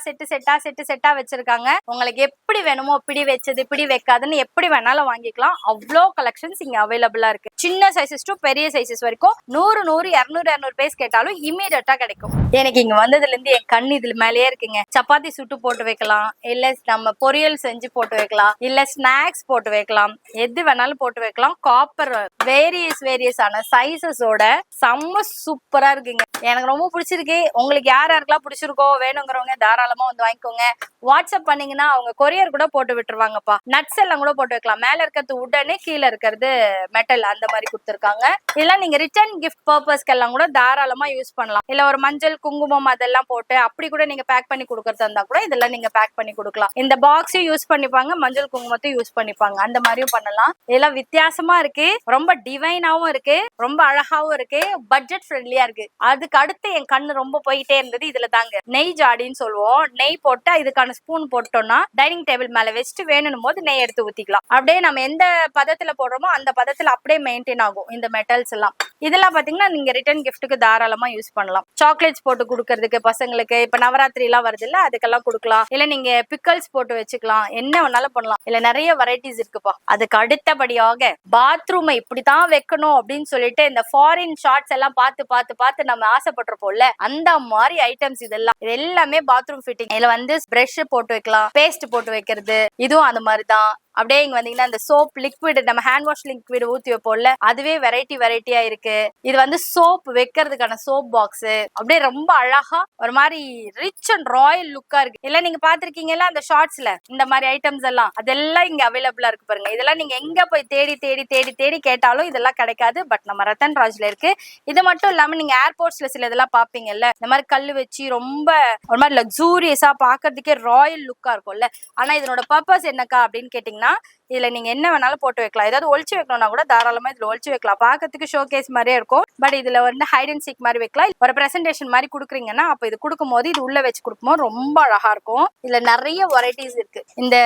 வச்சிருக்காங்க. உங்களுக்கு எப்படி வேணுமோ பிடி வச்சது பிடி வைக்காதுன்னு எப்படி வேணாலும் வாங்கிக்கலாம். அவ்வளோ கலெக்ஷன்ஸ் இங்க அவைலபிளா இருக்கு. சின்ன சைசஸ் டு பெரிய சைசஸ் வரைக்கும் 100 100 200 200 பேஸ் கேட்டாலும் இமீடியட்டா கிடைக்கும். எனக்கு இங்க வந்ததுல இருந்து என் கண் இதுல மேலேயே இருக்குங்க. சப்பாத்தி சுட்டு போட்டு வைக்கலாம், இல்ல நம்ம பொரியல் செஞ்சு போட்டு வைக்கலாம், இல்ல ஸ்நாக்ஸ் போட்டு வைக்கலாம், எது வேணாலும் போட்டு வைக்கலாம். காப்பர் வேரியஸ் ஆன சைசஸோட செம்ம சூப்பரா இருக்குங்க. எனக்கு ரொம்ப பிடிச்சிருக்கு. உங்களுக்கு யாருக்கெல்லாம் பிடிச்சிருக்கோ வேணுங்கிறவங்க தாராளமா வந்து வாங்கிக்கோங்க. வாட்ஸ்அப் பண்ணீங்கன்னா அவங்க கொரியர் கூட போட்டு விட்டுருவாங்கப்பா. நட்ஸ் எல்லாம் கூட போட்டு வைக்கலாம். மேல இருக்கிறது உடனே கீழே இருக்கிறது மெட்டல், அந்த மாதிரி கொடுத்துருக்காங்க. இதெல்லாம் நீங்க ரிட்டர்ன் கிஃப்ட் பர்பஸ்க்கு எல்லாம் கூட தாராளமா யூஸ் பண்ணலாம். இல்ல ஒரு மஞ்சள் குங்குமம் அதெல்லாம் போட்டு அப்படி கூட நீங்க பேக் பண்ணி கொடுக்கறதா இருந்தா கூட இதெல்லாம் நீங்க பேக் பண்ணி கொடுக்கலாம். இந்த பாக்ஸையும் யூஸ் பண்ணிப்பாங்க, மஞ்சள் குங்குமத்தையும் யூஸ் பண்ணிப்பாங்க, அந்த மாதிரியும் பண்ணலாம். இதெல்லாம் வித்தியாசமா இருக்கு, ரொம்ப டிவைனாவும் இருக்கு, ரொம்ப அழகாவும் இருக்கு, பட்ஜெட் ஃப்ரெண்ட்லியா இருக்கு. அதுக்கு அடுத்து என் கண்ணு ரொம்ப போயிட்டே இருந்தது இதுல தாங்க. நெய் ஜாடின்னு சொல்லுவோம். நெய் போட்டு இதுக்கான ஸ்பூன் போட்டோம்னா டைனிங் டேபிள் மேல வச்சுட்டு வேணும் போது நெய் எடுத்து ஊத்திக்கலாம். அப்படியே நம்ம எந்த பதத்துல போடுறோமோ அந்த பதத்துல அப்படியே மெயின்டைன் ஆகும் இந்த மெட்டல்ஸ் எல்லாம். இதெல்லாம் பாத்தீங்கன்னா நீங்க ரிட்டர்ன் கிஃப்ட்டுக்கு தாராளமா யூஸ் பண்ணலாம். சாக்லேட்ஸ் போட்டு கொடுக்கறதுக்கு பசங்களுக்கு, இப்ப நவராத்திரி எல்லாம் வருது இல்ல, அதுக்கெல்லாம் கொடுக்கலாம். இல்ல நீங்க பிக்கல்ஸ் போட்டு வச்சுக்கலாம், என்ன வேணாலும் பண்ணலாம். இல்ல நிறைய வெரைட்டிஸ் இருக்குப்பா. அதுக்கு அடுத்தபடியாக பாத்ரூமை இப்படித்தான் வைக்கணும் அப்படின்னு சொல்லிட்டு இந்த ஃபாரின் ஷார்ட்ஸ் எல்லாம் பார்த்து பார்த்து பார்த்து நம்ம ஆசைப்பட்டிருப்போம்ல, அந்த மாதிரி ஐட்டம்ஸ் இதெல்லாம். இது எல்லாமே பாத்ரூம் ஃபிட்டிங். இதுல வந்து பிரஷ் போட்டு வைக்கலாம், பேஸ்ட் போட்டு வைக்கிறது, இதுவும் அந்த மாதிரிதான். அப்படியே இங்க வந்தீங்கன்னா இந்த சோப் லிக்விட், நம்ம ஹேண்ட் வாஷ் லிக்விட் ஊத்தி வைப்போம்ல, அதுவே வெரைட்டியா இருக்கு. இது வந்து சோப் வைக்கிறதுக்கான சோப் பாக்ஸ். அப்படியே ரொம்ப அழகா ஒரு மாதிரி ரிச் அண்ட் ராயல் லுக்கா இருக்கு. இல்ல நீங்க பாத்திருக்கீங்கல்ல அந்த ஷார்ட்ஸ்ல இந்த மாதிரி ஐட்டம்ஸ் எல்லாம், அதெல்லாம் இங்க அவைலபிளா இருக்கு பாருங்க. இதெல்லாம் நீங்க எங்க போய் தேடி தேடி தேடி தேடி கேட்டாலும் இதெல்லாம் கிடைக்காது. பட் நம்ம ரத்தன் ராஜ்ல இருக்கு. இது மட்டும் இல்லாம நீங்க ஏர்போர்ட்ஸ்ல சில இதெல்லாம் பாப்பீங்கல்ல, இந்த மாதிரி கல்லு வச்சு ரொம்ப ஒரு மாதிரி லக்ஸூரியஸா பாக்குறதுக்கே ராயல் லுக்கா இருக்கும்ல. ஆனா இதனோட பர்பஸ் என்னக்கா அப்படின்னு கேட்டீங்கன்னா, இதுல நீங்க என்ன வேணாலும் போட்டு வைக்கலாம். ஏதாவது ஒளிச்சு வைக்கணும்னா கூட தாராளமா இதுல ஒளிச்சு வைக்கலாம். பாக்கிறதுக்கு ஷோ கேஸ் மாதிரியே இருக்கும். பட் இதுல வந்து ஹைட் அண்ட் சீக் மாதிரி வைக்கலாம். ஒரு பிரசன்டேஷன் மாதிரி கொடுக்குறீங்கன்னா அப்ப இது கொடுக்கும் போது இது உள்ள வச்சு கொடுக்கும்போது ரொம்ப அழகா இருக்கும். இதுல நிறைய வெரைட்டிஸ் இருக்கு. இந்த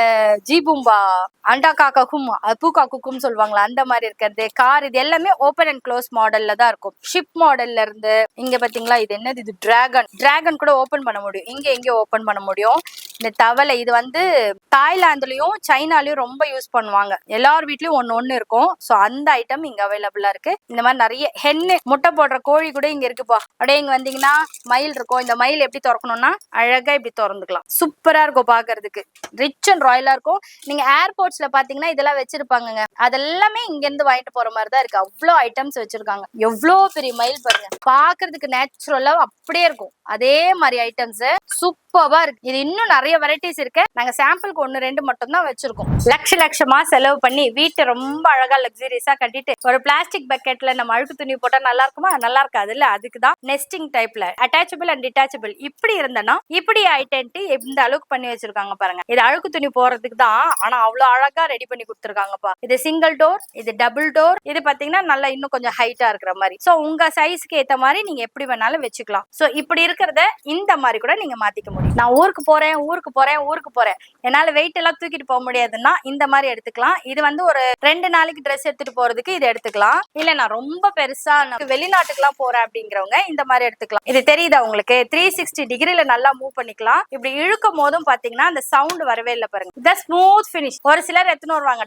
ஜீபூம்பா, அண்டா காக்கும், பூக்கா குக்கும் சொல்லுவாங்களா, அந்த மாதிரி இருக்கிறது, கார், இது எல்லாமே ஓபன் அண்ட் க்ளோஸ் மாடல்ல தான் இருக்கும். ஷிப் மாடல்ல இருந்து இங்க பாத்தீங்களா, இது என்னது, இது டிராகன் கூட ஓபன் பண்ண முடியும். இங்க ஓபன் பண்ண முடியும். இந்த தவளை, இது வந்து தாய்லாந்துலயும் சைனாலயும் ரொம்ப யூஸ் பண்ணுவாங்க. எல்லார் வீட்லயும் ஒண்ணு இருக்கும். சோ அந்த ஐட்டம் இங்க அவைலபிளா இருக்கு. இந்த மாதிரி நிறைய ஹென்னு முட்டை போடுற கோழி கூட இங்க இருக்குப்பா. அப்படியே இங்க வந்தீங்கன்னா மயில் இருக்கும். இந்த மயில் எப்படி திறக்கணும்னா அழகா இப்படி திறந்துக்கலாம். சூப்பரா இருக்கும் பாக்குறதுக்கு, ரிச் அண்ட் ராயலா இருக்கும். நீங்க ஏர்போர்ட்ஸ்ல பாத்தீங்கன்னா இதெல்லாம் வச்சிருப்பாங்க. அதெல்லாமே இங்க இருந்து வாங்கிட்டு போற மாதிரி தான் இருக்கு. அவ்வளவு ஐட்டம்ஸ் வச்சிருக்காங்க. எவ்வளவு பெரிய மயில் பாருங்க, பாக்குறதுக்கு நேச்சுரலா அப்படியே இருக்கும். அதே மாதிரி ஐட்டம்ஸ் சூப்பரா இருக்கு. இது இன்னும் நிறைய வெரைட்டிஸ் இருக்கு. நாங்க சாம்பிளுக்கு 1-2 மட்டும் தான் வச்சிருக்கோம். லட்சமா செலவு பண்ணி வீட்டை ரொம்ப அழகா லக்ஸூரியஸா கட்டிட்டு ஒரு பிளாஸ்டிக் பக்கெட்ல நம்ம அழுக்கு துணி போட்டா நல்லா இருக்குமா? நல்லா இருக்காது இல்ல. அதுக்குதான் நெஸ்டிங் டைப்ல அட்டாச்சபிள் அண்ட் டிட்டாச்சபிள் இப்படி இருந்தனா இப்படி ஐடென்டி இந்த அளவுக்கு பண்ணி வச்சிருக்காங்க பாருங்க. இது அழுக்கு துணி போறதுக்கு தான், ஆனா அவ்வளவு அழகா ரெடி பண்ணி கொடுத்துருக்காங்கப்பா. இது சிங்கிள் டோர், இது டபுள் டோர். இது பாத்தீங்கன்னா நல்லா இன்னும் கொஞ்சம் ஹைட்டா இருக்கிற மாதிரி. சோ உங்க சைஸ்க்கு ஏத்த மாதிரி நீங்க எப்படி வேணாலும் வச்சுக்கலாம். சோ இப்படி இருக்கிறத இந்த மாதிரி கூட நீங்க மாத்திக்க முடியும். நான் ஊருக்கு போறேன் என்னால வெயிட் எல்லாம் தூக்கிட்டு போக முடியாதுன்னா இந்த மாதிரி எடுத்துக்கலாம். இது வந்து ஒரு 2 நாளைக்கு ட்ரெஸ் எடுத்துட்டு போறதுக்கு இது எடுத்துக்கலாம். இல்ல நான் ரொம்ப பெருசா வெளிநாட்டுக்கு எல்லாம் போறேன் அப்படிங்கிறவங்க இந்த மாதிரி எடுத்துக்கலாம். இது தெரியுதா உங்களுக்கு? 360 டிகிரில நல்லா மூவ் பண்ணிக்கலாம். இப்படி இழுக்கும் போதும் பாத்தீங்கன்னா அந்த சவுண்ட் வரவே இல்லை பாருங்க. இந்த ஸ்மூத் பினிஷ். ஒரு சிலர் எத்தனை வருவாங்க,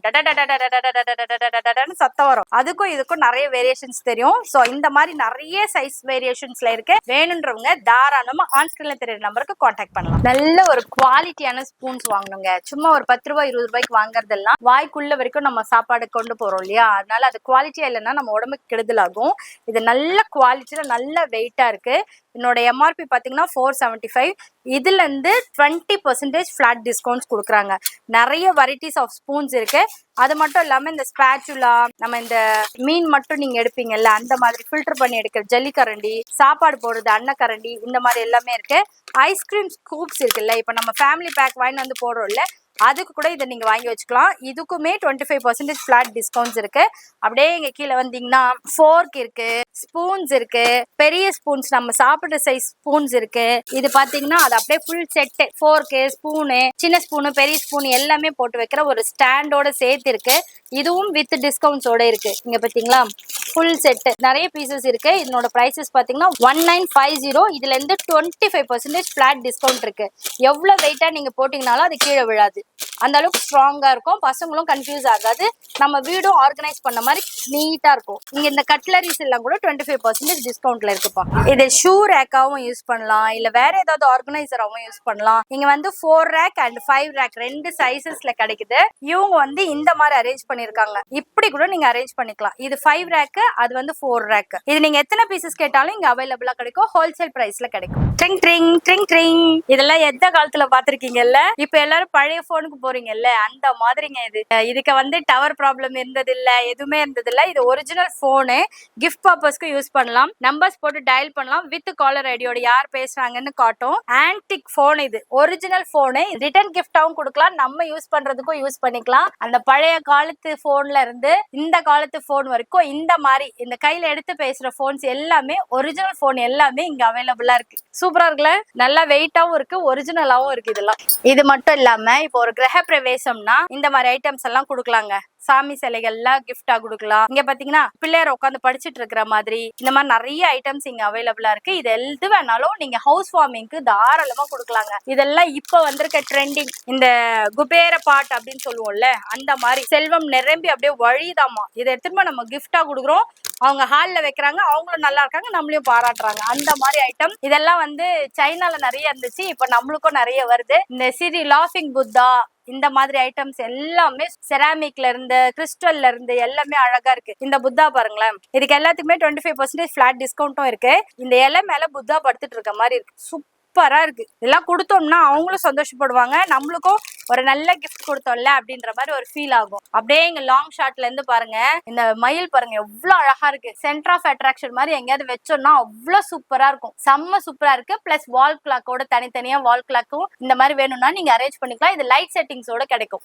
சத்தம் வரும். அதுக்கும் இதுக்கும் நிறைய வேரியேஷன்ஸ் தெரியும். சோ இந்த மாதிரி நிறைய சைஸ் வேரியேஷன்ஸ்ல இருக்கு. வேணுன்றவங்க தாராளமா ஆன்ஸ்கிரீன்ல தெரியுற நம்பருக்கு கான்டாக்ட் பண்ணலாம். நல்ல ஒரு குவாலிட்டியான ஸ்பூன்ஸ் வாங்கணுங்க. சும்மா ஒரு 10 ரூபாய் 20 ரூபாய்க்கு வாங்குறதெல்லாம் வாய்க்குள்ள வரைக்கும் நம்ம சாப்பாடு கொண்டு போறோம் இல்லையா, அதனால அது குவாலிட்டியா இல்லைன்னா நம்ம உடம்புக்கு கெடுதல் ஆகும். இது நல்ல குவாலிட்டியில நல்ல வெயிட்டா இருக்கு. என்னோட எம்ஆர்பி பாத்தீங்கன்னா 475. இதுல இருந்து 20% ஃபிளாட் டிஸ்கவுண்ட்ஸ் கொடுக்குறாங்க. நிறைய வெரைட்டிஸ் ஆஃப் ஸ்பூன்ஸ் இருக்கு. அது மட்டும் இல்லாம இந்த ஸ்பேச்சுலா, நம்ம இந்த மீன் மட்டும் நீங்க எடுப்பீங்கல்ல அந்த மாதிரி ஃபில்டர் பண்ணி எடுக்கிற ஜல்லிக்கரண்டி, சாப்பாடு போடுறது அன்னக்கரண்டி, இந்த மாதிரி எல்லாமே இருக்கு. ஐஸ்கிரீம் ஸ்கூப்ஸ் இருக்குல்ல, இப்ப நம்ம ஃபேமிலி பேக் வாங்கி வந்து போடுறோம்ல, அதுக்கு கூட இதை நீங்க வாங்கி வச்சுக்கலாம். இதுக்குமே 25% ஃபிளாட் டிஸ்கவுண்ட்ஸ் இருக்கு. அப்படியே இங்க கீழே வந்தீங்கன்னா ஃபோர்க் இருக்கு, ஸ்பூன்ஸ் இருக்கு, பெரிய ஸ்பூன்ஸ் நம்ம சாப்பிடுற சைஸ் ஸ்பூன்ஸ் இருக்கு. இது பாத்தீங்கன்னா அது அப்படியே ஃபுல் செட், ஃபோர்க்கு, ஸ்பூனு, சின்ன ஸ்பூனு, பெரிய ஸ்பூன் எல்லாமே போட்டு வைக்கிற ஒரு ஸ்டாண்டோட சேர்த்து இருக்கு. இதுவும் வித் டிஸ்கவுண்ட்ஸோட இருக்கு. இங்க பாத்தீங்களா ஃபுல் செட் நிறைய பீசஸ் இருக்கு. இதனோட பிரைசஸ் பாத்தீங்கன்னா 1950. இதுல இருந்து 25% ஃபிளாட் டிஸ்கவுண்ட் இருக்கு. எவ்வளவு வெயிட்டா நீங்க போட்டீங்கனாலும் அது கீழே விழாது. அந்த அளவுக்கு ஸ்ட்ராங்கா இருக்கும். பசங்களும் கன்ஃபியூஸ் ஆகாது. நம்ம வீடும் ஆர்கனைஸ் பண்ண மாதிரி நீட்டா இருக்கும். இங்க இந்த கட்லரிஸ் எல்லாம் கூட 25% டிஸ்கவுண்ட்ல இருக்குப்பா. இது ஷூ ரேக்காவும் யூஸ் பண்ணலாம், இல்ல வேற ஏதாவது ஆர்கனைசராவும் யூஸ் பண்ணலாம். இங்க வந்து 4 ரேக் அண்ட் 5 ரேக் 2 சைசஸ்ல கிடைக்குது. இவங்க வந்து இந்த மாதிரி அரேஞ்ச் பண்ணிருக்காங்க. இப்படி கூட நீங்க அரேஞ்ச் பண்ணிக்கலாம். இது 5 ரேக் அது வந்து 4 ரேக். இது நீங்க எத்தனை பீசஸ் கேட்டாலும் இங்க அவைலபிளா கிடைக்கும், ஹோல்சேல் பிரைஸ்ல கிடைக்கும். Drink drink drink drink. இதெல்லாம் எந்த காலத்துல பாத்திருக்கீங்கல்ல, இப்ப எல்லாரும் பழைய போனுக்கு போறீங்கல்ல, அந்த மாதிரிங்க இது. இதுக்கு வந்து டவர் ப்ராப்ளம் இருந்தது இல்ல, எதுவுமே இருந்தது இல்ல. இது ஒரிஜினல் போனு, கிஃப்ட் பர்பஸ்க்கு யூஸ் பண்ணலாம். நம்பர்ஸ் போட்டு டயல் பண்ணலாம், வித் காலர் ஐடியோட யார் பேசுறாங்கன்னு காட்டும். ஆன்டிக் போன் இது, ஒரிஜினல் போனு. ரிட்டர்ன் கிஃப்டாவும் கொடுக்கலாம், நம்ம யூஸ் பண்றதுக்கும் யூஸ் பண்ணிக்கலாம். அந்த பழைய காலத்து போன்ல இருந்து இந்த காலத்து போன் வரைக்கும் இந்த மாதிரி இந்த கையில எடுத்து பேசுற போன்ஸ் எல்லாமே, ஒரிஜினல் போன் எல்லாமே இங்க அவைலபிளா இருக்கு. சூப்பரா இருக்குல்ல, நல்லா வெயிட்டாவும் இருக்கு, ஒரிஜினலாவும் இருக்கு இதெல்லாம். இது மட்டும் இல்லாம இப்போ ஒரு கிரக பிரவேசம்னா இந்த மாதிரி ஐட்டம்ஸ் எல்லாம் கொடுக்கலாங்க. சாமி சிலைகள்லாம் கிஃப்டா கொடுக்கலாம். இங்க பாத்தீங்கன்னா பிள்ளையார் உட்காந்து படிச்சுட்டு இருக்கிற மாதிரி இந்த மாதிரி நிறைய ஐட்டம்ஸ் இங்க அவைலபிளா இருக்கு. இது எது வேணாலும் நீங்க ஹவுஸ் வார்மிங்க்கு தாராளமா கொடுக்கலாங்க. இதெல்லாம் இப்ப வந்திருக்க ட்ரெண்டிங், இந்த குபேர பாட் அப்படின்னு சொல்லுவோம்ல, அந்த மாதிரி செல்வம் நிரம்பி அப்படியே வழிதாமா. இதை எடுத்துட்டு நம்ம கிஃப்டா கொடுக்குறோம், அவங்க ஹால்ல வைக்கிறாங்க, அவங்களும் நல்லா இருக்காங்க, நம்மளையும் பாராட்டுறாங்க. அந்த மாதிரி ஐட்டம் இதெல்லாம் வந்து சைனால நிறைய இருந்துச்சு, இப்ப நம்மளுக்கும் நிறைய வருது. இந்த சிரி லாஃபிங் புத்தா இந்த மாதிரி ஐட்டம்ஸ் எல்லாமே செராமிக்ல இருந்து கிறிஸ்டல்ல இருந்து எல்லாமே அழகா இருக்கு. இந்த புத்தா பாருங்களேன், இதுக்கு எல்லாத்துக்குமே 25% ஃபிளாட் டிஸ்கவுண்ட்டும் இருக்கு. இந்த இலை மேல புத்தா படுத்துட்டு இருக்க மாதிரி இருக்கு, சூப்பரா இருக்கு. இதெல்லாம் கொடுத்தோம்னா அவங்களும் சந்தோஷப்படுவாங்க, நம்மளுக்கும் ஒரு நல்ல கிஃப்ட் கொடுத்தோம்ல அப்படின்ற மாதிரி ஒரு ஃபீல் ஆகும். அப்படியே இங்க லாங் ஷாட்ல இருந்து பாருங்க, இந்த மயில் பாருங்க எவ்வளவு அழகா இருக்கு. சென்டர் ஆஃப் அட்ராக்ஷன் மாதிரி எங்கேயாவது வச்சோம்னா அவ்வளவு சூப்பரா இருக்கும், செம்ம சூப்பரா இருக்கு. பிளஸ் வால் கிளாக்கோட தனித்தனியா வால் கிளாக்கும் இந்த மாதிரி வேணும்னா நீங்க அரேஞ்ச் பண்ணிக்கலாம். இது லைட் செட்டிங்ஸோட கிடைக்கும்.